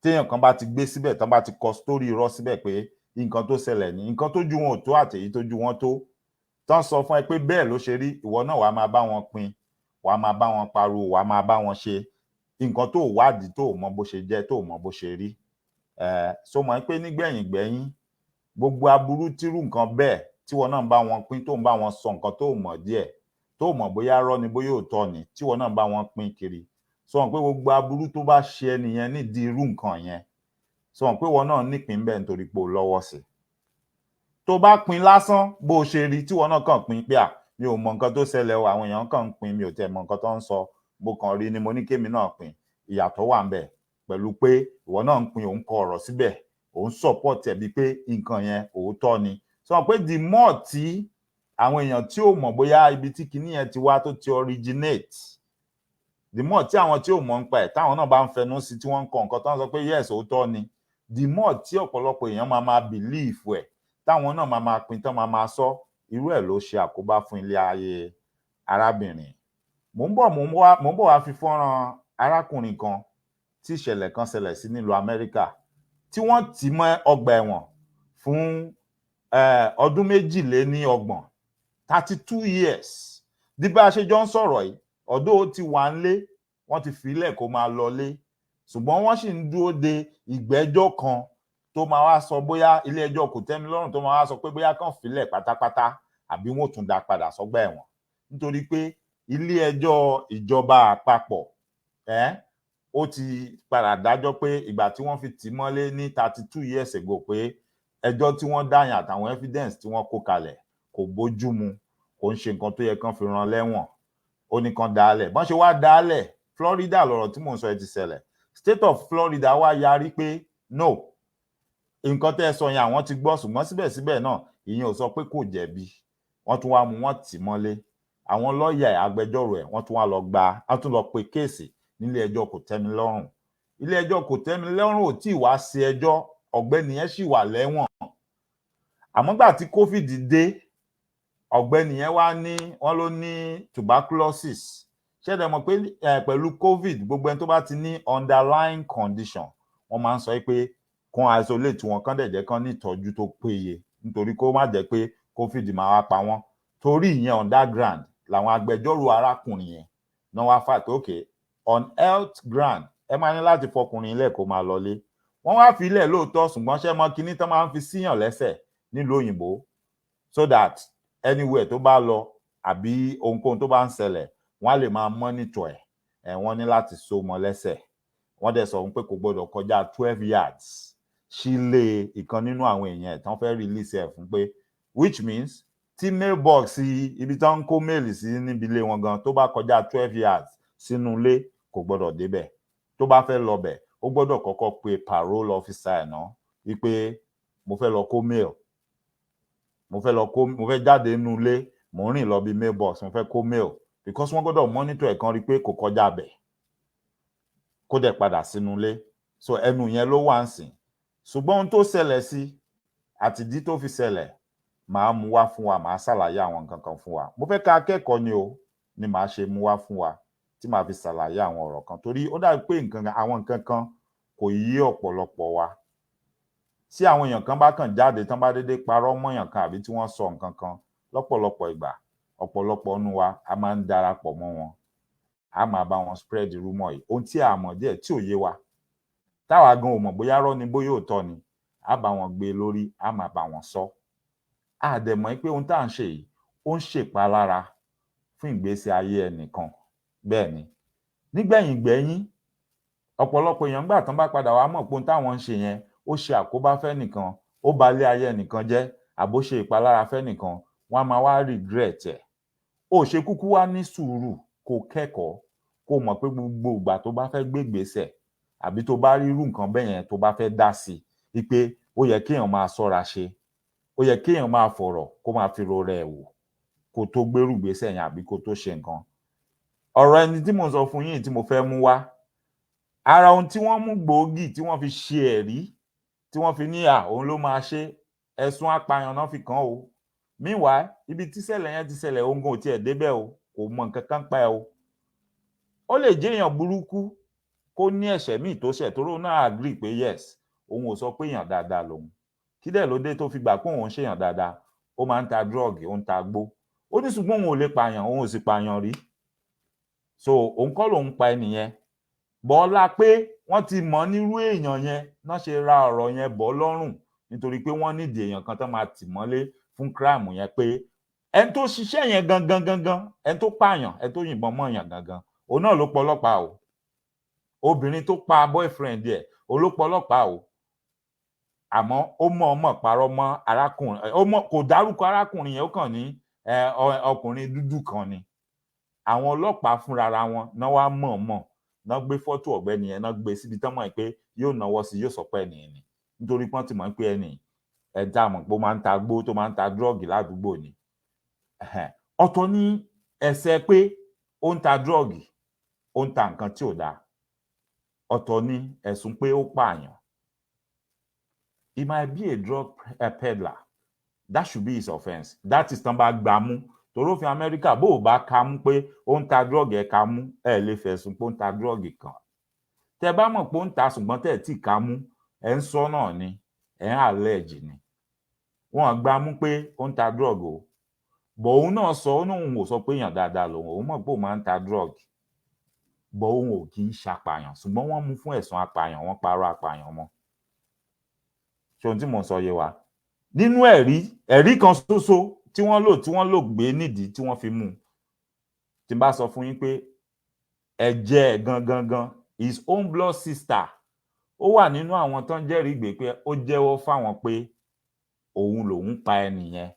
téèyàn kan bá ti gbé síbẹ̀, tán bá ti kọ sítórì irọ́ síbẹ̀ pé nǹkan tó ṣẹlẹ̀ ní, nǹkan tójú wọn ò tó àtèyí tójú wọn tó, tán sọ fún ẹ pé bẹ́ẹ̀ ló ṣe rí, ìwọ náà wàá máa bá wọn pín, wàá máa bá wọn pariwo, wàá máa bá wọn ṣe nǹkan tó wádìí, tó mọ bó ṣe jẹ́, tó mọ bó ṣe rí. So mọ̀ pé nígbẹ̀yìn gbẹ̀yìn, gbogbo aburú tírú nǹkan bẹ́ẹ̀ tí wọn náà ń bá wọn pín, tó ń bá wọn sọ nǹkan tó mọ̀ díẹ̀, tó mọ̀ bóyá irọ́ ni bóyá òótọ́ ni, tí wọn náà bá wọn pín kiri, sọ pé gbogbo aburú tó bá ṣe ẹnìyẹn nídìí irú nǹkan yẹn, sọ pé wọn náà nípìn bẹ́ẹ̀ nítorí pé ó lọ́wọ́ sí. Tó bá pín lásán bó ṣe rí, tí wọn náà kàn pín pé mi ò mọ nǹkan tó ṣẹlẹ̀ o, àwọn èèyàn kàn ń pín, mi ò tẹ̀ mọ nǹkan tó ń sọ, mo kàn rí ni mo ní kémi náà pín. Ìyàtọ̀ wà ńbẹ̀ pẹ̀lú pé ìwọ náà ń pín, òun kọ ọ̀rọ̀ síbẹ̀, òun support ẹ̀ bí pé nǹkan yẹn òótọ́ ni. Sọ pé the more tí àwọn èèyàn tí ò mọ̀ bóyá ibi tí kinní yẹn ti wá tó ti originate, the more tí àwọn tí ò mọ̀ ń pa ẹ̀, táwọn náà bá ń fẹnu sí, tí wọ́n ń kọ nǹkan tó ń sọ pé yes òótọ́ ni, the more tí ọ̀pọ̀lọpọ̀ èèyàn máa believe ẹ̀, táwọn náà máa pín, tán máa sọ, irú ẹ̀ ló ṣe àkóbá fún ilé ayé arábìnrin. Mo ń bọ̀ wá fi fọ́nrán arákùnrin kan tí ìṣẹ̀lẹ̀ kan ṣẹlẹ̀ sí nílùú Amẹ́ríkà, tí wọ́n tì mọ́ ọgbà ẹ̀wọ̀n fún ọdún 32 32 years. Bí bá a ṣe jọ ń sọ̀rọ̀ yìí, ọ̀dọ̀ ó ti wà ńlé, wọ́n ti filẹ̀ kó máa lọlé, ṣùgbọ́n wọ́n sì ń dúró de ìgbẹ́jọ́ kan tó máa wá sọ bóyá ilé ẹjọ́ kòtẹ́milọ́rùn tó máa wá sọ pé bóyá kàn filẹ̀ pátápátá àbí wọ́n tún dá padà sọ́gbà ẹ̀wọ̀n. Nítorí pé ilé ẹjọ́ ìjọba àpapọ̀ ó ti padà dájọ́ pé ìgbà tí wọ́n fi tì mọ́lé ní 32 years ago pé ẹjọ́ tí wọ́n dáyàn àtàwọn evidence tí wọ́n kó kalẹ̀ kò bójú mu, kò ń ṣe nǹkan tó yẹ kán fi rán lẹ́wọ̀n, ó ní kán dálẹ̀. Bọ́n ṣe wá dálẹ̀ Florida lọ̀rọ̀ tí mò ń sọ ẹ ti ṣẹlẹ̀. State of Florida wá yarí pé no, nǹkan tẹ́ ẹ sọ yẹn àwọn ti gbọ́, ṣùgbọ́n síbẹ̀síbẹ̀ náà ìyẹn ò sọ pé kò jẹ̀bi. Wọ́n tún wá mú wọn tì mọ́lé. Àwọn lọ́ọ̀yà agbẹjọ́rò ẹ̀ wọ́n tún wá wọ́n tún lọ pe kéèsì nílé ẹjọ́ kòtẹ́milọ́rùn. Ilé ẹjọ́ kòtẹ́milọ́rùn ò tí ì wá ṣe ẹjọ́, ọ̀gbẹ́ni yẹn ṣì wà lẹ́wọ̀n. Àmọ́ gbà tí COVID dé, ọ̀gbẹ́ni yẹn wọ́n ló ní tuberculosis. Ṣé ẹ mọ̀ pé pẹ̀lú COVID gbogbo ẹni tó bá ti ní underlying condition wọ́n máa ń sọ pé kán isolate wọn, kán dẹ̀ jẹ́ kán ní ìtọ́jú tó péye nítorí kó má jẹ́ pé COVID máa wá pa wọ́n. Torí ìyẹn underground làwọn agbẹjọ́rò arákùnrin yẹn náà wá fà pé okay, on health ground ẹ máa ní láti fọkùnrin ilẹ̀ kó máa lọlé. Wọ́n wá fi ilẹ̀ lóòótọ́, ṣùgbọ́n ṣé mọ kinní tán máa ń fi síyàn lẹ́sẹ̀ nílùú òyìnbó so that anywhere tó bá lọ àbí ohunkóhun tó bá ń ṣẹlẹ̀ wọ́n á lè máa monitor ẹ̀. Wọ́n ní láti so mọ́ lẹ́sẹ̀. Wọ́n dẹ̀ sọ pé kò gbọdọ̀ kọjá 12 yards sílé ìkan nínú àwọn èèyàn ẹ̀ tán fẹ́ release ẹ̀ fún pé, which means tí mailbox ibi tán ń kó mail sí níbi ilé wọn gan tó bá kọjá 12 yards sínú ilé kò gbọdọ̀ débẹ̀. Tó bá fẹ́ lọ bẹ̀ ó gbọdọ̀ kọ́kọ́ pe parole officer ẹ̀ náà wípé mo fẹ́ lọ kó mail, mo fẹ́ jáde nínú ilé, mo ń rìn lọ bí mailbox, mo fẹ́ kó mail, because wọ́n gbọdọ̀ monitor ẹ̀ kan rí pé kò kọjá bẹ̀ kó dẹ̀ padà sínú ilé. So ẹnu yẹn ló wà ń sìn. Ṣùgbọ́n ohun tó ṣẹlẹ̀ sí àtìdí tó fi ṣẹlẹ̀ màá mú wá fún wa, màá ṣàlàyé àwọn nǹkan kan fún wa. Mo fẹ́ ká akẹ́kọ̀ọ́ ni màá ṣe mú wá fún wa tí màá fi ṣàlàyé àwọn ọ̀rọ̀ kan, torí ó dàbí pé àwọn nǹkan kan kò yé ọ̀pọ̀lọpọ̀ wa. Tí àwọn èèyàn kan bá kàn jáde tán bá dédé parọ́ mọ́yàn kan àbí tí wọ́n sọ nǹkan kan lọ́pọ̀lọpọ̀ ìgbà, ọ̀pọ̀lọpọ̀ nínú wa a máa ń darapọ̀ mọ́ wọn, a máa bá wọn spread rumor yìí. Ohun tí a mọ̀ díẹ̀ tí ò yé wa, táwa gan ò mọ̀ bóyá rọ́ ni bóyá òótọ́ ni, a bá wọn gbé lórí, a máa bá wọn sọ. A dẹ̀ mọ̀ pé ohun tá à ń ṣe yìí ó ń ṣèpalára fún ìgbésí ayé ẹnìkan. Bẹ́ẹ̀ ni, nígbẹ̀yìn ọ̀pọ̀lọpọ̀ èèyàn gbà tán bá padà wá mọ̀ pé ohun táwọn ń ṣe yẹn ó ṣe àkóbá fẹ́nìkan, ó ba ilé ayé ẹnìkan jẹ́, àbó ṣe ìpalára fẹ́nìkan, wọ́n á máa wá regret ẹ̀. Ó ṣe kúkú wá ní sùúrù kó kẹ́kọ̀ọ́, kó mọ̀ pé gbogbo ìgbà tó bá fẹ́ gbé ìgbésẹ̀ àbí tó bá rí irú nǹkan bẹ́ẹ̀ yẹn tó bá fẹ́ dá sí i pé ó yẹ kéèyàn máa ṣọ́ra ṣe, ó yẹ kéèyàn máa fọ̀rọ̀ kó máa fi ro rẹ̀ wò kó tó gbérù ìgbésẹ̀ yẹn àbí kó tó ṣe nǹkan. Ọ̀rọ̀ ẹni tí mo sọ fún yín tí mo fẹ́ mú wá, ara ohun tí wọ́n mú gbòógì tí wọ́n fi ṣe ẹ̀rí tí wọ́n fi ní òun ló máa ṣe, ẹ̀sùn apààyàn náà fi kàn ó. Meanwhile ibi tíṣẹ̀lẹ̀ yẹn ti ṣẹlẹ̀ òun gan ò tiẹ̀ débẹ̀ o, kò mọ nǹkan kan pa ẹ̀ o. Ó lè jẹ́ èèyàn burúkú kó ní ẹ̀ṣẹ̀ míì tó ṣẹ̀ tó lóun náà agree pé yes òun ò sọ pé èèyàn dáadáa lòun. Kí dẹ̀ ló dé tó fi gbà pé òun ń ṣèèyàn dáadáa? Ó máa ń ta drug, ó ń ta gbó. Ó ní ṣùgbọ́n òun ò lè pààyàn, òun ò sì pààyàn rí. So òun kọ́ lòun pa ẹnìyẹn. Bọ́lá pé wọ́n ti mọ̀ nírú èèyàn yẹn náà ṣe ra ọ̀rọ̀ yẹn bọ́ lọ́rùn, nítorí pé wọ́n nídìí èèyàn kan tó máa tì mọ́lé fún crime yẹn, pé ẹni tó ṣiṣẹ́ yẹn gangan, ẹni tó pààyàn, ẹni tó yìnbọn mọ́ èèyàn gangan, òun náà ló pa ọlọ́pàá o. Obìnrin tó pa boyfriend ẹ̀, òun ló pa ọlọ́pàá o. Àmọ́ ó mọ̀ọ́mọ̀ parọ́ mọ́ arákùnrin, kò dárúkọ arákùnrin yẹn, ó kàn ní ọkùnrin dúdú kan ni. Àwọn ọlọ́pàá fúnra wọn náà wá mọ̀ọ́mọ̀ náà gbé fọ́tò ọ̀gbẹ́ni yẹn náà gbé síbi tán mọ̀ pé yóò náwó sí, yóò sọ pé ẹni ni, nítorí pọ́n ti mọ̀ pé ẹni ẹ̀dá mọ̀ pé ó máa ń ta gbó, tó máa ń ta drọ́ọ̀gì ládùúgbò ni. Ọ̀tọ̀ ní ẹ̀ṣẹ̀ pé ó ń ta drọ́ọ̀gì, ó ń ta nǹkan tí ò dáa. Ọ̀tọ̀ ní ẹ̀sùn pé ó pààyàn. He might be a drug peddler. That should be his offence. That is tán bá gbà mú. Torí òfin Amẹ́ríkà bó o bá ka mú pé ó ń ta drọ́ọ̀gì ẹ̀ ka mú, ẹ̀ lè fẹ̀sùn pé ó ń ta drọ́ọ̀gì kan. Tẹ́ bá mọ̀ pé ó ń ta ṣùgbọ́n tẹ́ ẹ̀ tí ka mú, ẹ̀ ń sọ náà ni, ẹ̀ ń allege ni. Wọ́n gbà mú pé ó ń ta drọ́ọ̀gì o. Bọ̀ òun náà sọ, ó náà òun ò sọ pé èèyàn dáadáa lòun, òun mọ̀ pé òun máa ń ta drọ́ọ̀gì. Bọ̀ òun ò kì í ṣapààyàn, ṣùgbọ́n wọ́n mú fún ẹ̀sùn apààyàn, wọ́n parọ́ apààyàn mọ́. Ṣé ohun tí mò ń sọ yé wa? Nínú ẹ̀rí kan ṣoṣo tí wọ́n lò gbé nídìí tí wọ́n fi mú, tí n bá sọ fún yín pé ẹ̀jẹ̀ gangan his own blood sister ó wà nínú àwọn tó ń jẹ́rìí gbé pé ó jẹ́wọ́ fáwọn pé òun lòun pa ẹni yẹn.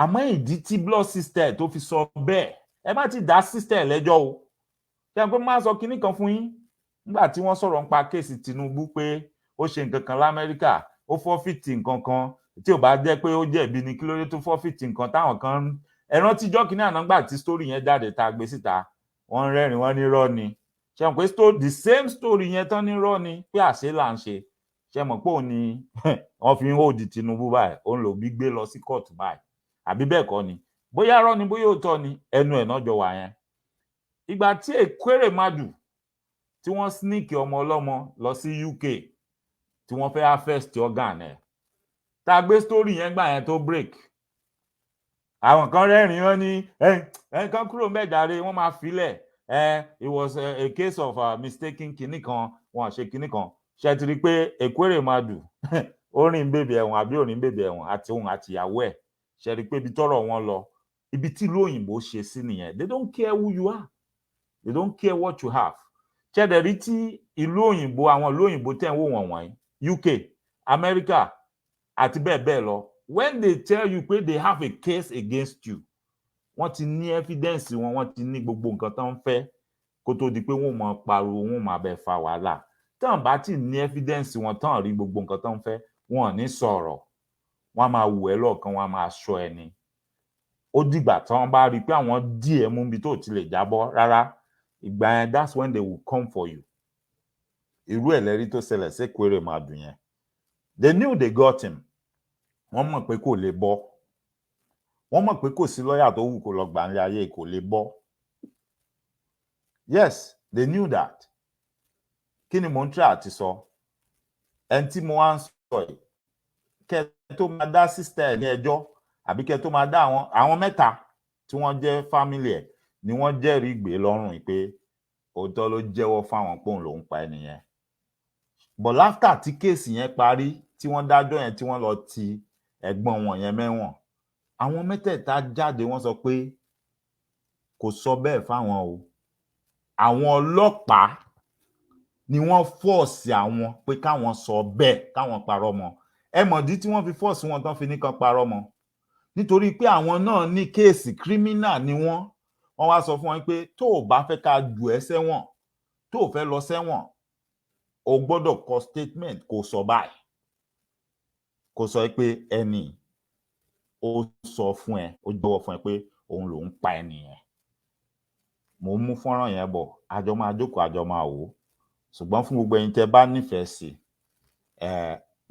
Àmọ́ ìdí tí blood sister tó fi sọ bẹ́ẹ̀, ẹ má ti dá sister lẹ́jọ́ o, ṣé pé máa sọ kinní kan fún yín nígbà tí wọ́n sọ̀rọ̀ nípa kéèsì Tinubu pé ó ṣe nǹkan kan l'Amẹ́ríkà ó fọ́fìtì nǹkan kan tí ò bá jẹ́ pé ó jẹ̀bi ni kí ló dé tó fọ́fìtì nǹkan táwọn kan ẹran tíjọ́ kìíní àná gbà tí story yẹn jáde tá a gbé síta wọ́n rẹ́rìn wọ́n ní irọ́ ni ṣe mọ̀ pé the same story yẹn tán ní irọ́ ni pé àṣẹ là ń ṣe ṣe mọ̀ pé òun ni wọ́n fi ń hold Tinubu báyìí òun ló bí gbé lọ sí court báyìí àbí bẹ́ẹ̀ kọ́ ni bóyá irọ́ ni bóyá òótọ́ ni ẹnu ẹ̀ náà jọ wà yẹn ìgbà tí Ekweremadu tí wọ́n sneak ọmọ ọlọ́mọ lọ sí UK tí wọ́n fẹ́ harvest organ ẹ̀ tá a gbé story yẹn gbà yẹn tó break àwọn kan rẹ́rìn wọ́n ní ẹnìkan kúrò mẹ́jàre wọ́n máa filẹ̀ it was a case of mistaking kinní kan wọ́n ṣe kinní kan ṣe ti rí pé Ekweremadu ó rìn bèbè ẹ̀wọ̀n àbí ò rìn bèbè ẹ̀wọ̀n àti òun àtìyàwó ẹ̀ ṣe rí pé ibi tọ́rọ̀ wọn lọ ibi tí ìlú òyìnbó ṣe sí nìyẹn they don't care who you are they don't care what you have ṣe dẹ̀ rí tí ìlú òyìnbó àwọn ìlú òyìnbó tẹ̀ ń wò wọ̀n wọ̀nyí UK America àti bẹ́ẹ̀ bẹ́ẹ̀ lọ when they tell you pé they have a case against you wọ́n ti ní evidence wọn wọ́n ti ní gbogbo nǹkan tó ń fẹ́ kó tó di pé wọ́n máa pariwo wọ́n máa bẹ̀ fa wàhálà tán bá ti ní evidence wọn tán rí gbogbo nǹkan tó ń fẹ́ wọn ò ní sọ̀rọ̀ wọ́n á máa wù ẹ́ lọ́ọ̀kan wọ́n á máa sọ ẹni ó dìgbà tí wọ́n bá rí i pé àwọn dí ẹ mú bí tó ti lè jábọ́ rárá ìgbà yẹn that's when they will come for you irú ẹ̀ lẹ́rí tó ṣẹlẹ̀ sí Ekweremadu yẹn they knew they got him wọ́n mọ̀ pé kò lè bọ́ wọ́n mọ̀ pé kò sí lọ́ọ̀yà tó wù kó lọ gbà ní ayé kò lè bọ́ yes they knew that kí ni mò ń try àti sọ ẹni tí mo wá ń sọ yìí kẹ́ tó máa dá sísítà ẹ̀ ní ẹjọ́ àbí kẹ́ tó máa dá àwọn mẹ́ta tí wọ́n jẹ́ fámìlì ẹ̀ ni wọ́n jẹ́rìí gbé lọ́rùn pé òótọ́ ló jẹ́wọ́ fáwọn pòun ló ń pa ẹnìyẹn but láfítà tí kéèsì yẹn parí tí wọ́n dájọ́ yẹn tí wọ́n lọ ti ẹ̀gbọ́n wọn yẹn mẹ́wọ̀n àwọn mẹ́tẹ̀ẹ̀ta jáde wọ́n sọ pé kò sọ bẹ́ẹ̀ fáwọn o àwọn ọlọ́pàá ni wọ́n fọ́ọ̀sì àwọn pé káwọn sọ bẹ́ẹ̀ káwọn parọ́ mọ́ ẹ mọ̀dí tí wọ́n fi fọ́ọ̀sì wọn tán fi ní kan parọ́ mọ́ nítorí pé àwọn náà ní kéèsì kírímínà ni wọ́n wá sọ fún wọn pé tó o bá fẹ́ ká jù ẹ́ sẹ́wọ̀n tó o fẹ́ lọ sẹ́wọ̀n o gbọ́dọ̀ kọ statement kó sọ báyìí kó sọ pé ẹni ó sọ fún ẹ ó jẹ́wọ́ fún ẹ pé òun lòún pa ẹni yẹn mo mú fọ́nrán yẹn bọ̀ àjọ máa jókòó àjọ máa wò ó ṣùgbọ́n fún gbogbo ẹ̀yin tẹ́ bá nífẹ̀ẹ́ sí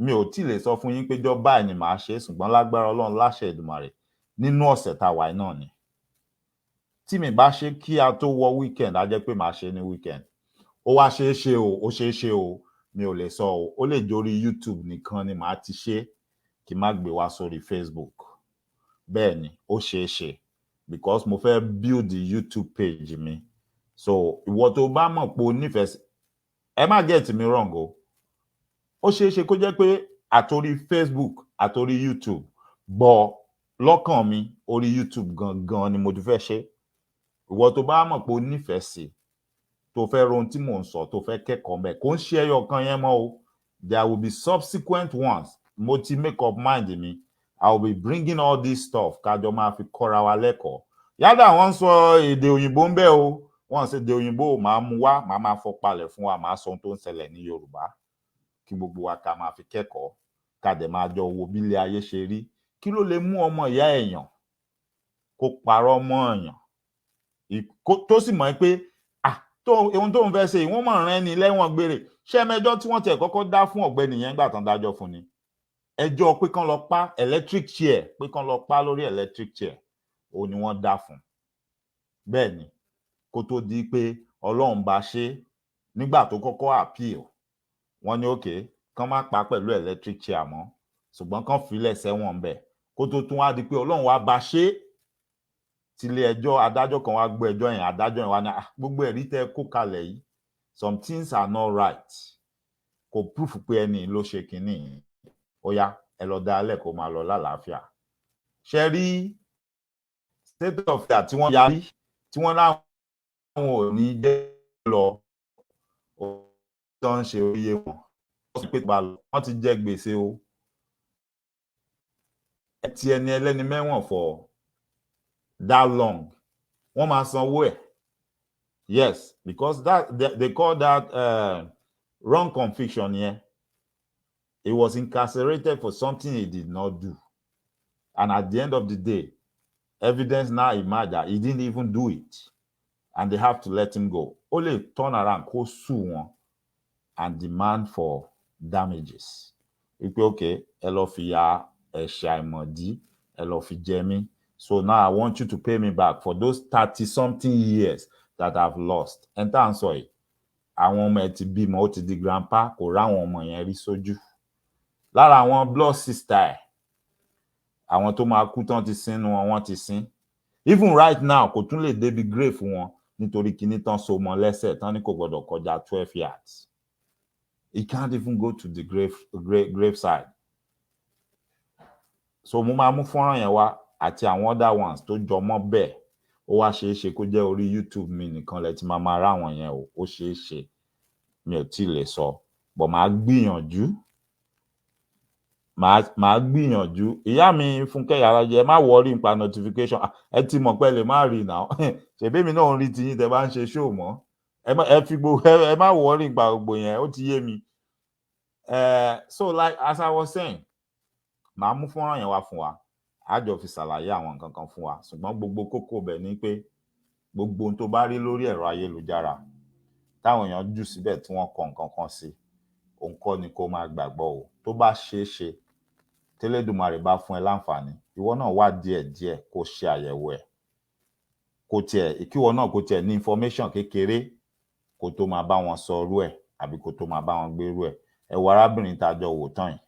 mi ò tí lè sọ fún yín pé jọ́ báyìí ni màá ṣe ṣùgbọ́n lágbára Ọlọ́run láṣẹ Èdùmàrè nínú ọ̀sẹ̀ tá a wà náà ni tí mi bá ṣe kí a tó wọ weekend á jẹ́ pé màá ṣe ní weekend ó wá ṣeé ṣe o ó ṣeé ṣe o mi ò lè sọ o ó lè jórí YouTube nìkan ni màá ti ṣe kí n má gbé wá sórí Facebook bẹ́ẹ̀ ni ó ṣeé ṣe because mo fẹ́ build the YouTube page mi so ìwọ tó bá mọ̀ pé o nífẹ̀ẹ́ sí ẹ má get me wrong o ó ṣeé ṣe kó jẹ́ pé àtorí Facebook àtorí YouTube bọ̀ lọ́kàn mi orí YouTube gangan ni mo ti fẹ́ ṣe ìwọ tó bá mọ̀ pé o nífẹ̀ẹ́ sí tó fẹ́ rohun tí mò ń sọ tó fẹ́ kẹ́kọ̀ọ́ mbẹ̀ kò ń ṣe ẹyọ kan yẹn mọ́ o there will be subsequent ones mo ti make up mind mi I will be bringing all this stuff kájọ máa fi kọ́ra wa lẹ́kọ̀ọ́ yálà wọ́n ń sọ èdè òyìnbó ń bẹ o wọ́n ṣe èdè òyìnbó máa mú wá máa fọ́ palẹ̀ fún wa máa sọ ohun tó ń ṣẹlẹ̀ ní Yorùbá kí gbogbo wa ká máa fi kẹ́kọ̀ọ́ ká dẹ̀ máa jọ wo bí ilé ayé ṣe rí kí ló lè mú ọmọ ìyá èèyàn kó parọ́ mọ́ èèyàn tó sì mọ̀ pé ohun tó ń fẹ́ ṣe wọ́n mọ̀ rán ẹni lẹ́wọ̀n gbére ṣé ẹmẹjọ́ tí wọ́n tiẹ̀ kọ́kọ́ dá fún ọ̀gbẹ́ni yẹn gbà tán dájọ́ fún ni ẹjọ́ pé kán lọ pa electric chair pé kán lọ pa lórí electric chair òun ni wọ́n dá fún bẹ́ẹ̀ ni kó tó di pé Ọlọ́run bá ṣe nígbà tó kọ́kọ́ appeal wọ́n ní òkè kán má pa pẹ̀lú electric chair mọ́ ṣùgbọ́n kán filẹ̀ sẹ́wọ̀n bẹ̀ kó tó tún wá di pé Ọlọ́run wá bá ṣe tilé ẹjọ́ adájọ́ kan wá gbọ́ ẹjọ́ yẹn adájọ́ yẹn wá ní gbogbo ẹ̀rí tẹ́ kó kalẹ̀ yìí some things are not right kò proof pé ẹni ló ṣe kínní ó yá ẹ lọ dá alẹ́ kó máa lọ lálàáfíà ṣe rí state of affairs tí wọ́n yarí tí wọ́n láwọn ò ní jẹ́ lọ tó ń ṣe oríye wọn wọ́n ti jẹ gbèsè o ẹ ti ẹni ẹlẹ́ni mẹ́wọ̀n for that long wọ́n máa sanwó ẹ̀ Yes, because that they call that wrong conviction. Yeah, he was incarcerated for something he did not do, and at the end of the day, evidence now emerged that he didn't even do it, and they have to let him go. Only turn around, go sue one, and demand for damages. Okay, ẹ lọ fi ya ẹ̀ṣẹ̀ àìmọ̀dí, ẹ lọ fi jẹ mí. So now I want you to pay me back for those 30-something years that I've lost. And I'm sorry. Àwọn ọmọ ẹ ti bímọ, ó ti di grandpa, kò ráwọn ọmọ yẹn rí sójú. Lára àwọn blood sister ẹ̀, àwọn tó máa kú tán ti sin wọn, wọ́n ti sin. Even right now, kò tún lè débi grave wọn nítorí kíní tán so mọ́ lẹ́sẹ̀ tán ní kò gbọdọ̀ kọjá 12 yards. He can't even go to the grave side. So mo máa mú fọ́nrán yẹn wá àti àwọn other ones tó jọ mọ́ bẹ́ẹ̀. Ó wá ṣeé ṣe kó jẹ́ orí YouTube mi nìkan lẹ ti máa ra àwọn yẹn o. Ó ṣeé ṣe. Mi ò tí lè sọ. But màá gbìyànjú. Màá gbìyànjú. Ìyá mi Fúnkẹ́ Yàrájẹ, ẹ má worry nípa notification. Ẹ ti mọ̀ pé lè má rí now. Ṣèbí mi náà ń rí tiyín tẹ́ bá ń ṣe show mọ́. Ẹ má worry nípa gbogbo yẹn. Ó ti yé mi. So like as I was saying, màá mú fọ́nrán yẹn wá fún wa. Àjọ fi ṣàlàyé àwọn nǹkan kan fún wa. Ṣùgbọ́n gbogbo kókó bẹ̀ ni pé gbogbo ohun tó bá rí lórí ẹ̀rọ ayélujára táwọn èèyàn jù síbẹ̀ tí wọ́n kọ nǹkan kan sí, òun kọ́ ni kó máa gbàgbọ́ o. Tó bá ṣeé ṣe, tẹ́lẹ̀dùmarè bá fún ẹ láǹfààní, ìwọ náà wá díẹ̀díẹ̀ kó ṣe àyẹ̀wò ẹ̀. Kí ìwọ náà kó tiẹ̀ ní information kékeré kó tó máa bá wọn sọ irú ẹ̀ àbí kó tó máa bá wọn gbé irú ẹ̀. Ẹ wo arábìnrin tá a jọ wò tán yìí.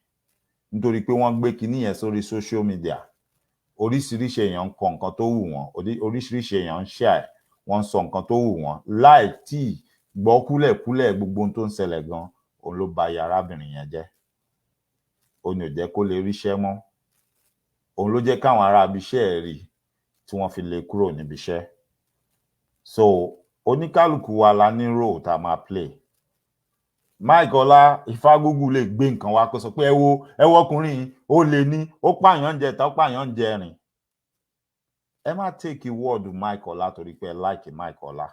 Nítorí pé wọ́n gbé kinní yẹn sórí social media. Oríṣiríṣi èèyàn ń kọ nǹkan tó wù wọ́n. Oríṣiríṣi èèyàn ń share, wọ́n ń sọ nǹkan tó wù wọ́n. Láì tí gbọ́ kúlẹ̀kúlẹ̀ gbogbo ohun tó ń ṣẹlẹ̀ gan, òun ló ba ayé arábìnrin yẹn jẹ́. Òun ò jẹ́ kó lè ríṣẹ́ mọ́. Òun ló jẹ́ káwọn ará ibiṣẹ́ ẹ̀ rí tí wọ́n fi lè kúrò níbi iṣẹ́. So oníkálukú wa la ní role tá a máa play. Mike Ọlá Ifágúgù lè gbé nǹkan wá kó sọ pé ẹ wo ọkùnrin ó lè ní ó pààyàn jẹ ta ó pààyàn jẹ rìn. Ẹ má take word Mike Ọlá torí pé ẹ like Mike Ọlá.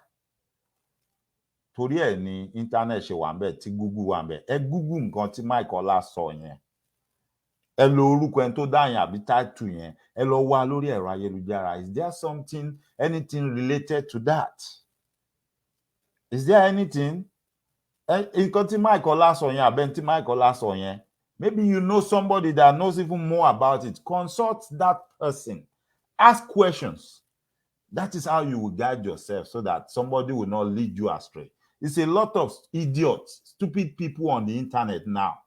Torí ẹ̀ ni internet ṣe wà ńbẹ̀ tí Google wà ńbẹ̀. Ẹ Google nǹkan tí Mike Ọlá sọ yẹn. Ẹ lo orúkọ ẹni tó dá yẹn àbí title yẹn. Ẹ lọ wá lórí ẹ̀rọ ayélujára. Is there anything related to that? Is there anything? Nǹkan tí Mike Ọlá sọ yẹn àbẹ́ tí Mike Ọlá sọ yẹn, maybe you know somebody that knows even more about it. Consult that person. Ask questions. That is how you will guide yourself so that somebody will not lead you astray. It's a lot of idiots, stupid people on the internet now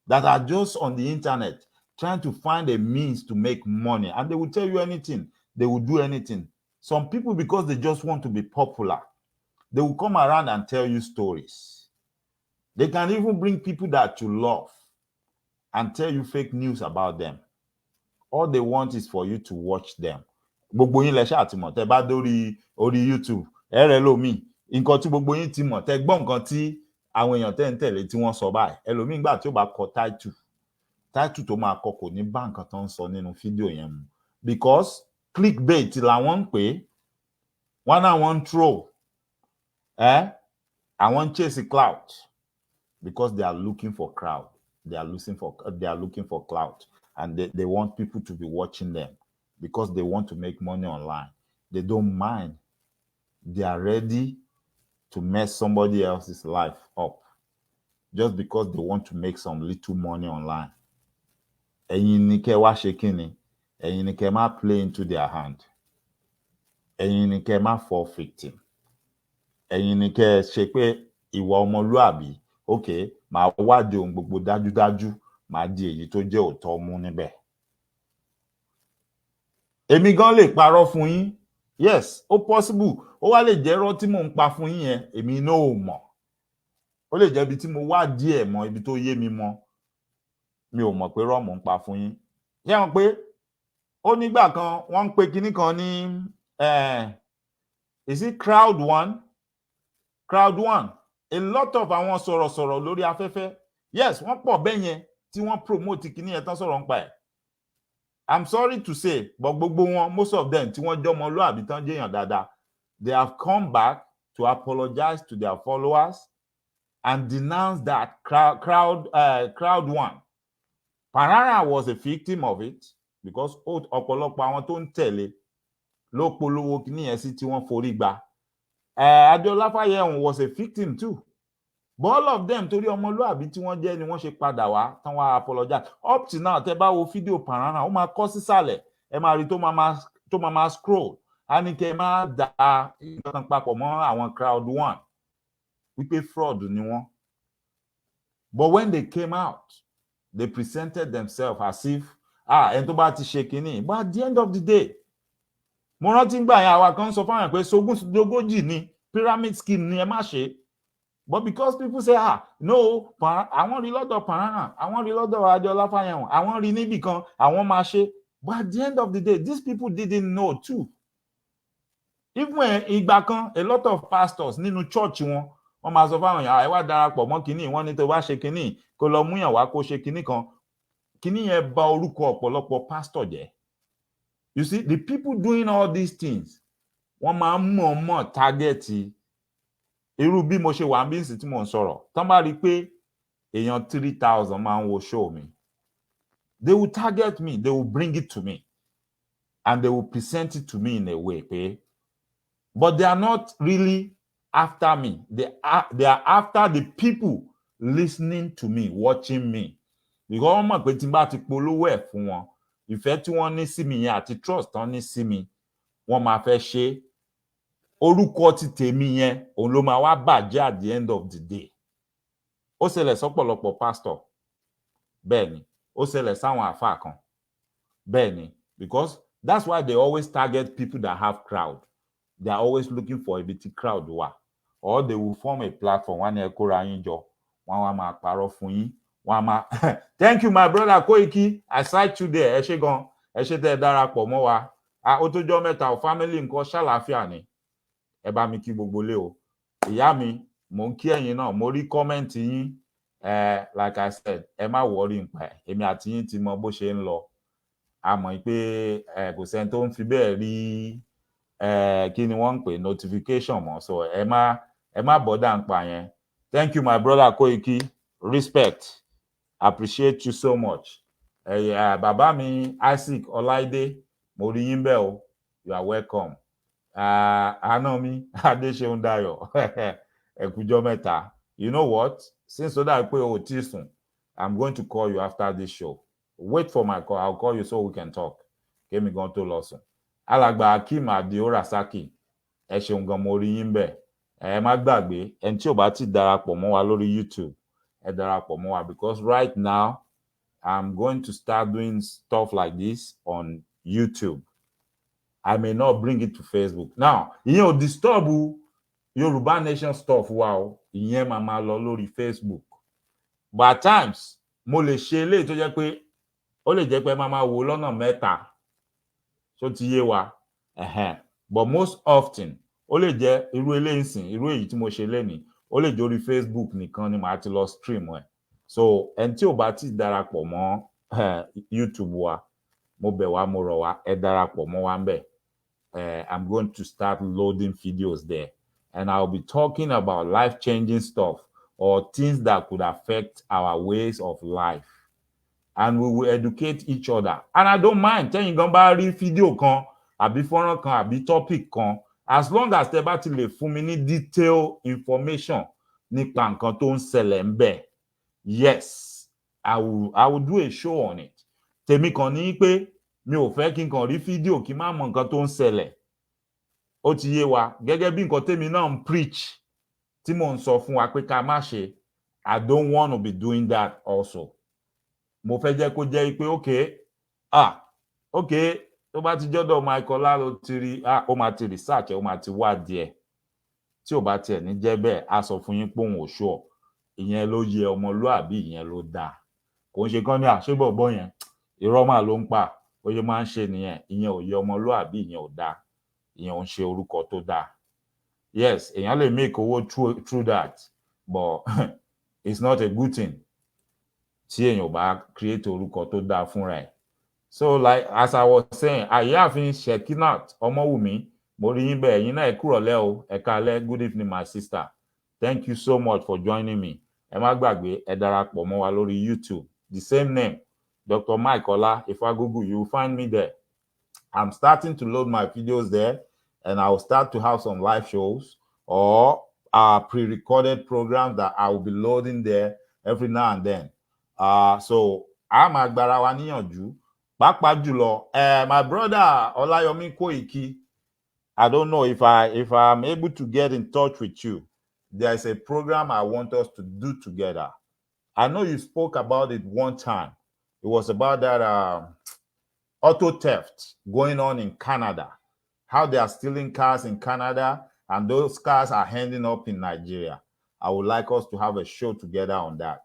that are just on the internet trying to find a means to make money. And they will tell you anything. They will do anything. Some people, because they just want to be popular, they will come around and tell you stories. They can even bring people that you love and tell you fake news about them. All they want is for you to watch them. Gbogbo yín lẹ ṣáà ti mọ̀ tẹ́ bá dórí YouTube ẹ̀rẹ̀ lómi nǹkan tí gbogbo yín ti mọ̀ tẹ́ gbọ́ nǹkan tí àwọn èèyàn tẹ́ ń tẹ̀lé tí wọ́n sọ báyìí. Ẹlòmíì gbà tí ó bá kọ title tó máa kọ kò ní bá nǹkan tó ń sọ nínú fídíò yẹn mu. Because clickbait làwọn ń pè é. Wọ́n náà wọ́n ń troll. Àwọn ń chase clout. Because they are looking for crowd. They are looking for clout. And they want people to be watching them because they want to make money online. They don't mind. They are ready to mess somebody else's life up just because they want to make some little money online. Ẹ̀yin ni kẹ́ wá ṣe kíni? Ẹ̀yin ni kẹ́ má play into their hand. Ẹ̀yin ni kẹ́ má fall victim. Ẹ̀yin ni kẹ́ ṣe pé ìwà ọmọlúàbí. Okay, màá wádìí ohun gbogbo dájúdájú, màá di èyí tó jẹ́ òótọ́ mú níbẹ̀. Èmi gan lè parọ́ fún yín. Yes, ó possible. Ó wá lè jẹ́ irọ́ tí mò ń pa fún yín yẹn, èmi náà ò mọ̀. Ó lè jẹ́ ibi tí mo wá díẹ̀ mọ́, ibi tó yé mi mọ́. Mi ò mọ̀ pé irọ́ mò ń pa fún yín. Ṣé wọn pé ó nígbà kan wọ́n ń pe kinní kan ní is it crowd one? Crowd one. A lot of àwọn sọ̀rọ̀sọ̀rọ̀ lórí afẹ́fẹ́. Yes, wọ́n pọ̀ bẹ́ẹ̀ yẹn tí wọ́n promote kinní yẹn tán sọ̀rọ̀ ń pa ẹ̀. I'm sorry to say, but gbogbo wọn, most of them tí wọ́n jọmọlúàbí tán jẹ́yàn dáadáa, they have come back to apologize to their followers and denounce that crowd one. Parara was a victim of it because ọ̀pọ̀lọpọ̀ àwọn tó ń tẹ̀lé ló polówó kíní yẹn sí tí wọ́n forí gbà. Adéọlá Fáyẹ̀hùn was a victim too. But all of them torí ọmọlúàbí tí wọ́n jẹ́ ni wọ́n ṣe padà wá tán wá apologize. Up to now tẹ́ bá wo fídíò Parara ó máa kọ sísàlẹ̀ ẹ máa rí tó máa scroll á ní kẹ́ máa dá nǹkan papọ̀ mọ́ àwọn crowd one wípé fraud ni wọ́n. But when they came out, they presented themselves as if ẹni tó bá ti ṣe kínní. But at the end of the day, mo rántí gbà yẹn àwa kan sọ fún àwọn pé sógójì ni pyramid scheme ni ẹ má ṣe. But because people say no, àwọn rí lọ́dọ̀ Parara, àwọn rí lọ́dọ̀ Adéọlá Fáyẹ̀hùn, àwọn rí níbì kan, àwọn máa ṣe. But at the end of the day, these people didn't know too. Even ìgbà kan, a lot of pastors nínú church wọn máa sọ fáwọn èèyàn ẹ wá darapọ̀ mọ́ kínní wọ́n ní tó bá ṣe kínní kó lọ múyàn wá kó ṣe kínní kan. Kínní yẹn bà orúkọ ọ̀pọ̀lọpọ̀ pastor jẹ́. You see, the people doing all these things, wọ́n máa ń mọ̀ target irú bí mo ṣe wà bí nsì tí mo ń sọ̀rọ̀. Tán bá rí pé èèyàn 3,000 máa ń wo show mi. They will target me, they will bring it to me, and they will present it to me in a way, but they are not really after me. They are after the people listening to me, watching me. Because wọ́n mọ̀ pé tí n bá ti polówó ẹ̀ fún wọn, ìfẹ́ tí wọ́n ní sí mi yẹn àti trust tán ní sí mi, wọ́n máa fẹ́ ṣe. Orúkọ ti tèmi yẹn, òun ló máa wá bàjẹ́ at the end of the day. Ó ṣẹlẹ̀ sọ́pọ̀lọpọ̀ pastor. Bẹ́ẹ̀ ni. Ó ṣẹlẹ̀ sáwọn àfáà kan. Bẹ́ẹ̀ ni. Because that's why they always target people that have crowd. They are always looking for a bit crowd wà. Or they will form a platform. Wọ́n ní ẹ kóra yín jọ. Wọ́n wá máa parọ́ fún yín. Wọ́n máa Thank you my brother Koiki. I cite you there. Ẹ ṣé gan. Ẹ ṣé tẹ́ darapọ̀ mọ́ wa. Ó tó jọ́ mẹ́ta o family nǹkan ṣàlàáfíà ni. Ẹ bá mi kí gbogbo lé o. Ìyá mi, mò ń kí ẹ̀yin náà. Mo rí comment yín. Like I said, ẹ má worry nípa ẹ̀. Èmi àti yín ti mọ bó ṣe ń lọ. A mọ̀ pé kò sẹ́ni tó ń fi bẹ́ẹ̀ rí kí ni wọ́n ń pè notification mọ́. So ẹ má bother nípa yẹn. Thank you my brother Koiki. Respect. Appreciate you so much. Bàbá mi Isaac Ọláìdé, mo rí yín bẹ́ẹ̀ o. You are welcome. Àná mi Adéṣeun Dayọ̀. Ẹ kújọ́ mẹ́ta. You know what? Since so that I'm going to call you after this show. Wait for my call. I'll call you so we can talk. Kemi gan tó lọ sùn. Alàgbà Akeem Adio Rasaki. Ẹ ṣeun gan mo rí yín bẹ́ẹ̀. Ẹ má gbàgbé ẹni tí ò bá ti darapọ̀ mọ́ wa lórí YouTube. Ẹ darapọ̀ mọ́ wa because right now I'm going to start doing stuff like this on YouTube. I may not bring it to Facebook. Now, ìyẹn ò disturb Yorùbá Nation stuff wa o. Ìyẹn máa lọ lórí Facebook. But at times, mo lè ṣe eléyìí tó jẹ́ pé ó lè jẹ́ pé máa wò lọ́nà mẹ́ta. So ti yé wa. But most often, ó lè jẹ́ irú eléyìí sìn, irú èyí tí mo ṣe lénìí, ó lè jẹ́ orí Facebook nìkan ni màá ti lọ stream ẹ̀. So ẹni tí ò bá ti darapọ̀ mọ́ YouTube wa, mo bẹ̀ wá, mo rọ̀ wá, ẹ darapọ̀ mọ́ wa ńbẹ̀. I'm going to start loading videos there. And I'll be talking about life-changing stuff or things that could affect our ways of life. And we will educate each other. And I don't mind telling you about video kan, àbí fọ́nrán kan, àbí topic kan, as long as tẹ́ bá ti lè fún mi ní detailed information nípa nǹkan tó ń ṣẹlẹ̀ ńbẹ̀. Yes, I will do a show on it. Tèmi kan ní pé mi ò fẹ́ kí n kàn rí fídíò kí n má mọ nǹkan tó ń ṣẹlẹ̀. Ó ti yé wa gẹ́gẹ́ bí nǹkan tèmi náà ń preach tí mò ń sọ fún wa pé ká má ṣe. I don't want to be doing that also. Mo fẹ́ jẹ́ kó jẹ́ pé okay tó bá ti jọ́dọ̀ Michael ló ti rí ó máa ti research ó máa ti wá díẹ̀. Tí ò bá tiẹ̀ ní jẹ́ bẹ́ẹ̀ á sọ fún yín pé òun ò sure. Ìyẹn ló yẹ ọmọlúàbí, ìyẹn ló dáa. Kò ń ṣe kán ní àṣebọ̀bọ̀ yẹn irọ́ mà ló ń pa. Ó yẹ máa ń ṣe nìyẹn. Ìyẹn ò yẹ ọmọlúàbí, ìyẹn ò dáa. Ìyẹn ò ń ṣe orúkọ tó dáa. Yes, èèyàn lè make owó through that, but it's not a good thing. Tí èèyàn ò bá create orúkọ tó dáa fúnra ẹ̀. So like as I was saying, Àyààfin Shekinat Ọmọwùmí, Morimbe, Ekale, good evening, my sister. Thank you so much for joining me. Ẹ má gbàgbé, ẹ darapọ̀ mọ́ wa lórí YouTube. The same name, Dr. Mike Ola. If I Google, you will find me there. I'm starting to load my videos there, and I'll start to have some live shows or pre-recorded programs that I will be loading there every now and then. So I'm Agbara wa níyànjú. Pàápàá jùlọ, my brother Olayomi Koiki, I don't know if I'm able to get in touch with you. There's a program I want us to do together. I know you spoke about it one time. It was about that auto theft going on in Canada, how they are stealing cars in Canada, and those cars are ending up in Nigeria. I would like us to have a show together on that.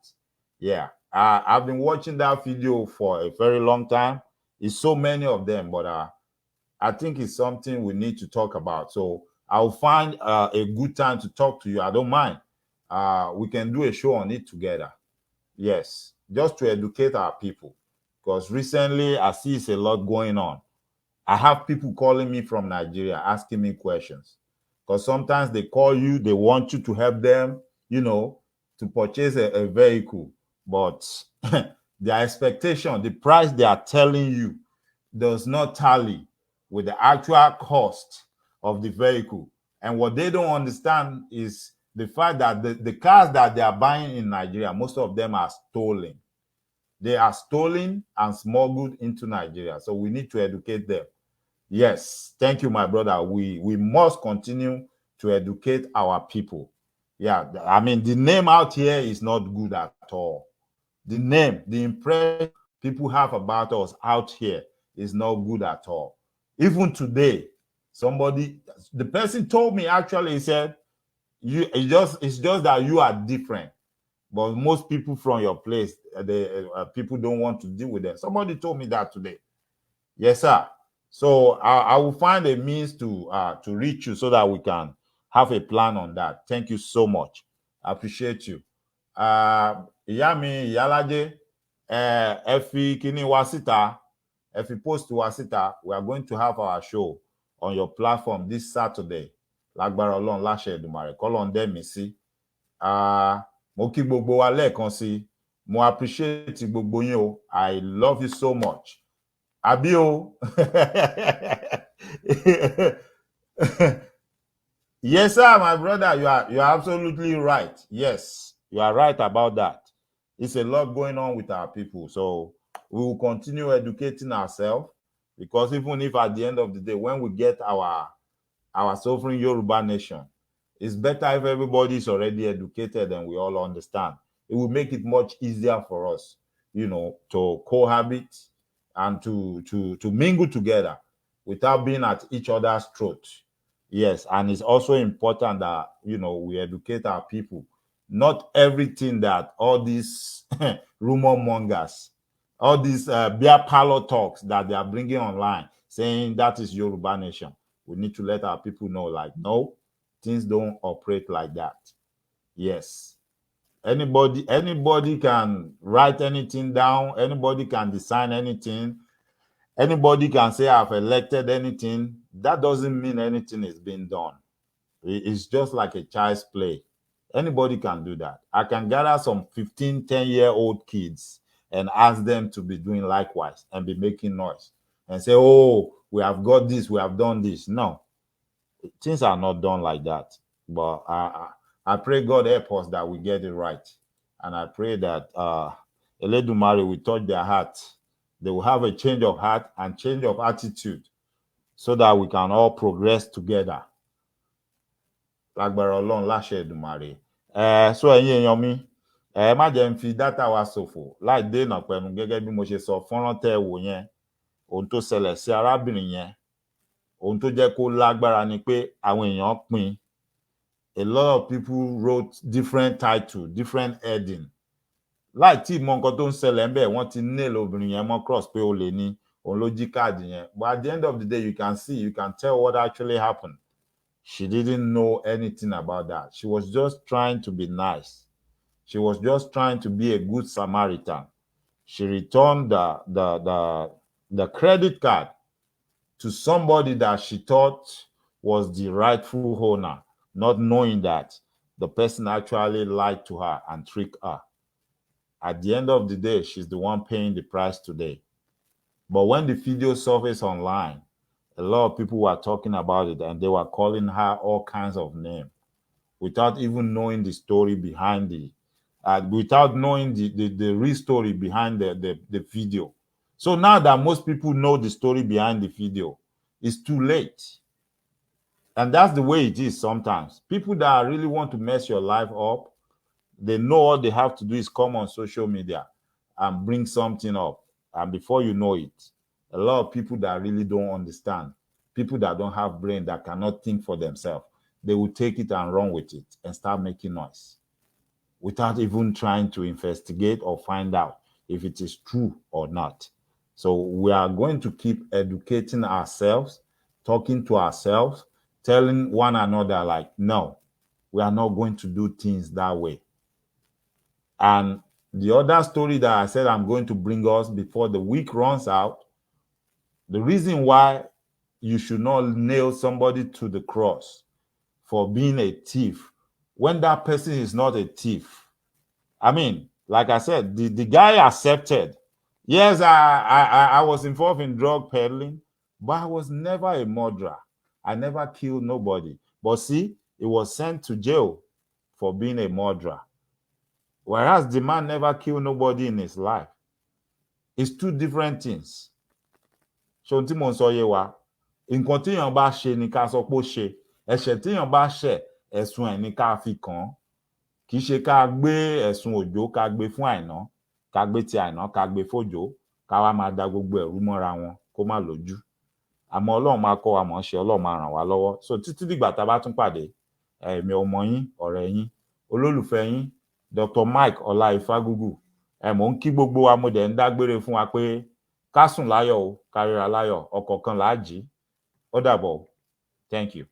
Yeah, I've been watching that video for a very long time. It's so many of them, but I think it's something we need to talk about. So I'll find a good time to talk to you. I don't mind. We can do a show on it together. Yes, just to educate our people. Because recently I see it's a lot going on. I have people calling me from Nigeria asking me questions. Because sometimes they call you, they want you to help them, you know, to purchase a vehicle. But their expectation, the price they are telling you, does not tally with the actual cost of the vehicle. And what they don't understand is the fact that the cars that they are buying in Nigeria, most of them are stolen. They are stolen and smuggled into Nigeria. So we need to educate them. Yes, thank you, my brother. We must continue to educate our people. Yeah, I mean, the name out here is not good at all. The name, the impression people have about us out here is not good at all. Even today, the person told me, actually, he said, it's just that you are different. But most people from your place, people don't want to deal with them. Somebody told me that today. Yes, sir. So I will find a means to reach you so that we can have a plan on that. Thank you so much. I appreciate you. Ìyá Ìyálájé, ẹ fi kíní wá síta, ẹ fi post wá síta. We are going to have our show on your platform this Saturday. Lágbára Ọlọ́run láṣẹ Èdùmàrè, k'Ọlọ́run dẹ́ mi sí. Mo kí gbogbo wa lẹ́ẹ̀kan sí. Mo appreciate gbogbo yín o. I love you so much. Àbí o. Yes, sir, my brother, you are absolutely right. Yes, you are right about that. It's a lot going on with our people. So we will continue educating ourselves, because even if at the end of the day, when we get our sovereign Yoruba nation, it's better if everybody is already educated and we all understand. It will make it much easier for us, you know, to cohabit and to mingle together without being at each other's throat. Yes, and it's also important that, you know, we educate our people. Not everything that all these rumor mongers, all these beer parlor talks that they are bringing online, saying that is Yoruba nation. We need to let our people know, like, no, things don't operate like that. Yes. Anybody can write anything down. Anybody can design anything. Anybody can say I've elected anything. That doesn't mean anything is being done. It's just like a child's play. Anybody can do that. I can gather some 15, 10-year-old kids and ask them to be doing likewise and be making noise and say, oh, we have got this, we have done this. No, things are not done like that. But I pray God help us that we get it right. And I pray that Eledumare will touch their heart. They will have a change of heart and change of attitude so that we can all progress together. Lágbára Ọlọ́run láṣẹ Èdùmàrè. So ẹ̀yin èèyàn mi, má jẹ́ n fi dátà wa ṣòfò láì dènà pẹ̀lú, gẹ́gẹ́ bí mo ṣe sọ fọ́nrán tẹ́ ẹ wò yẹn, ohun tó ṣẹlẹ̀ sí arábìnrin yẹn, ohun tó jẹ́ kó lágbára ni pé àwọn èèyàn pín. A lot of people wrote different title, different heading. Láì tí mọ nǹkan tó ń ṣẹlẹ̀ ń bẹ̀, wọ́n ti nail obìnrin yẹn mọ́ cross pé ó lè ní òun ló jí káàdì yẹn. But at the end of the day, you can tell what actually happened. She didn't know anything about that. She was just trying to be nice. She was just trying to be a good Samaritan. She returned the credit card to somebody that she thought was the rightful owner, not knowing that the person actually lied to her and tricked her. At the end of the day, she's the one paying the price today. But when the video surfaced online, a lot of people were talking about it and they were calling her all kinds of names without even knowing the story behind without knowing the real story behind the video. So now that most people know the story behind the video, it's too late. And that's the way it is sometimes. People that really want to mess your life up, they know all they have to do is come on social media and bring something up. And before you know it, a lot of people that really don't understand, people that don't have brain, that cannot think for themselves, they will take it and run with it and start making noise without even trying to investigate or find out if it is true or not. So we are going to keep educating ourselves, talking to ourselves, telling one another like, no, we are not going to do things that way. And the other story that I said I'm going to bring us before the week runs out, the reason why you should not nail somebody to the cross for being a thief when that person is not a thief. I mean, like I said, the guy accepted. Yes, I was involved in drug peddling, but I was never a murderer. I never killed nobody. But see, he was sent to jail for being a murderer. Whereas the man never killed nobody in his life. It's two different things. So tí mo sọ yé wa, nǹkan téèyàn bá ṣe ni ká sọ pé ó ṣe. Ẹ̀ṣẹ̀ téèyàn bá ṣẹ̀, ẹ̀sùn ẹ̀ ni ká fi kàn án. Kì í ṣe ká gbé ẹ̀sùn òjó ká gbé fún Àìná, ká gbé ti Àìná ká gbé fójó, ká wá máa da gbogbo ẹ̀rú mọ́ra wọn kó má lójú. Àmọ́ Ọlọ́run máa kọ́ wa mọ̀ ṣe, Ọlọ́run máa ràn wá lọ́wọ́. So títí dìgbà tá a bá tún pàdé, èmi ọmọ yín, ọ̀rẹ́ yín, olólùfẹ́ yín, Dr. Mike Ọlá Ifágúgù. Mò ń kí gbogbo wa, mo dẹ̀ ń dágbére fún wa pé ká sùn láyọ̀ o, ká ríra láyọ̀, ọ̀kọ̀ọ̀kan là á jí. Ó dàbọ̀ o. Thank you.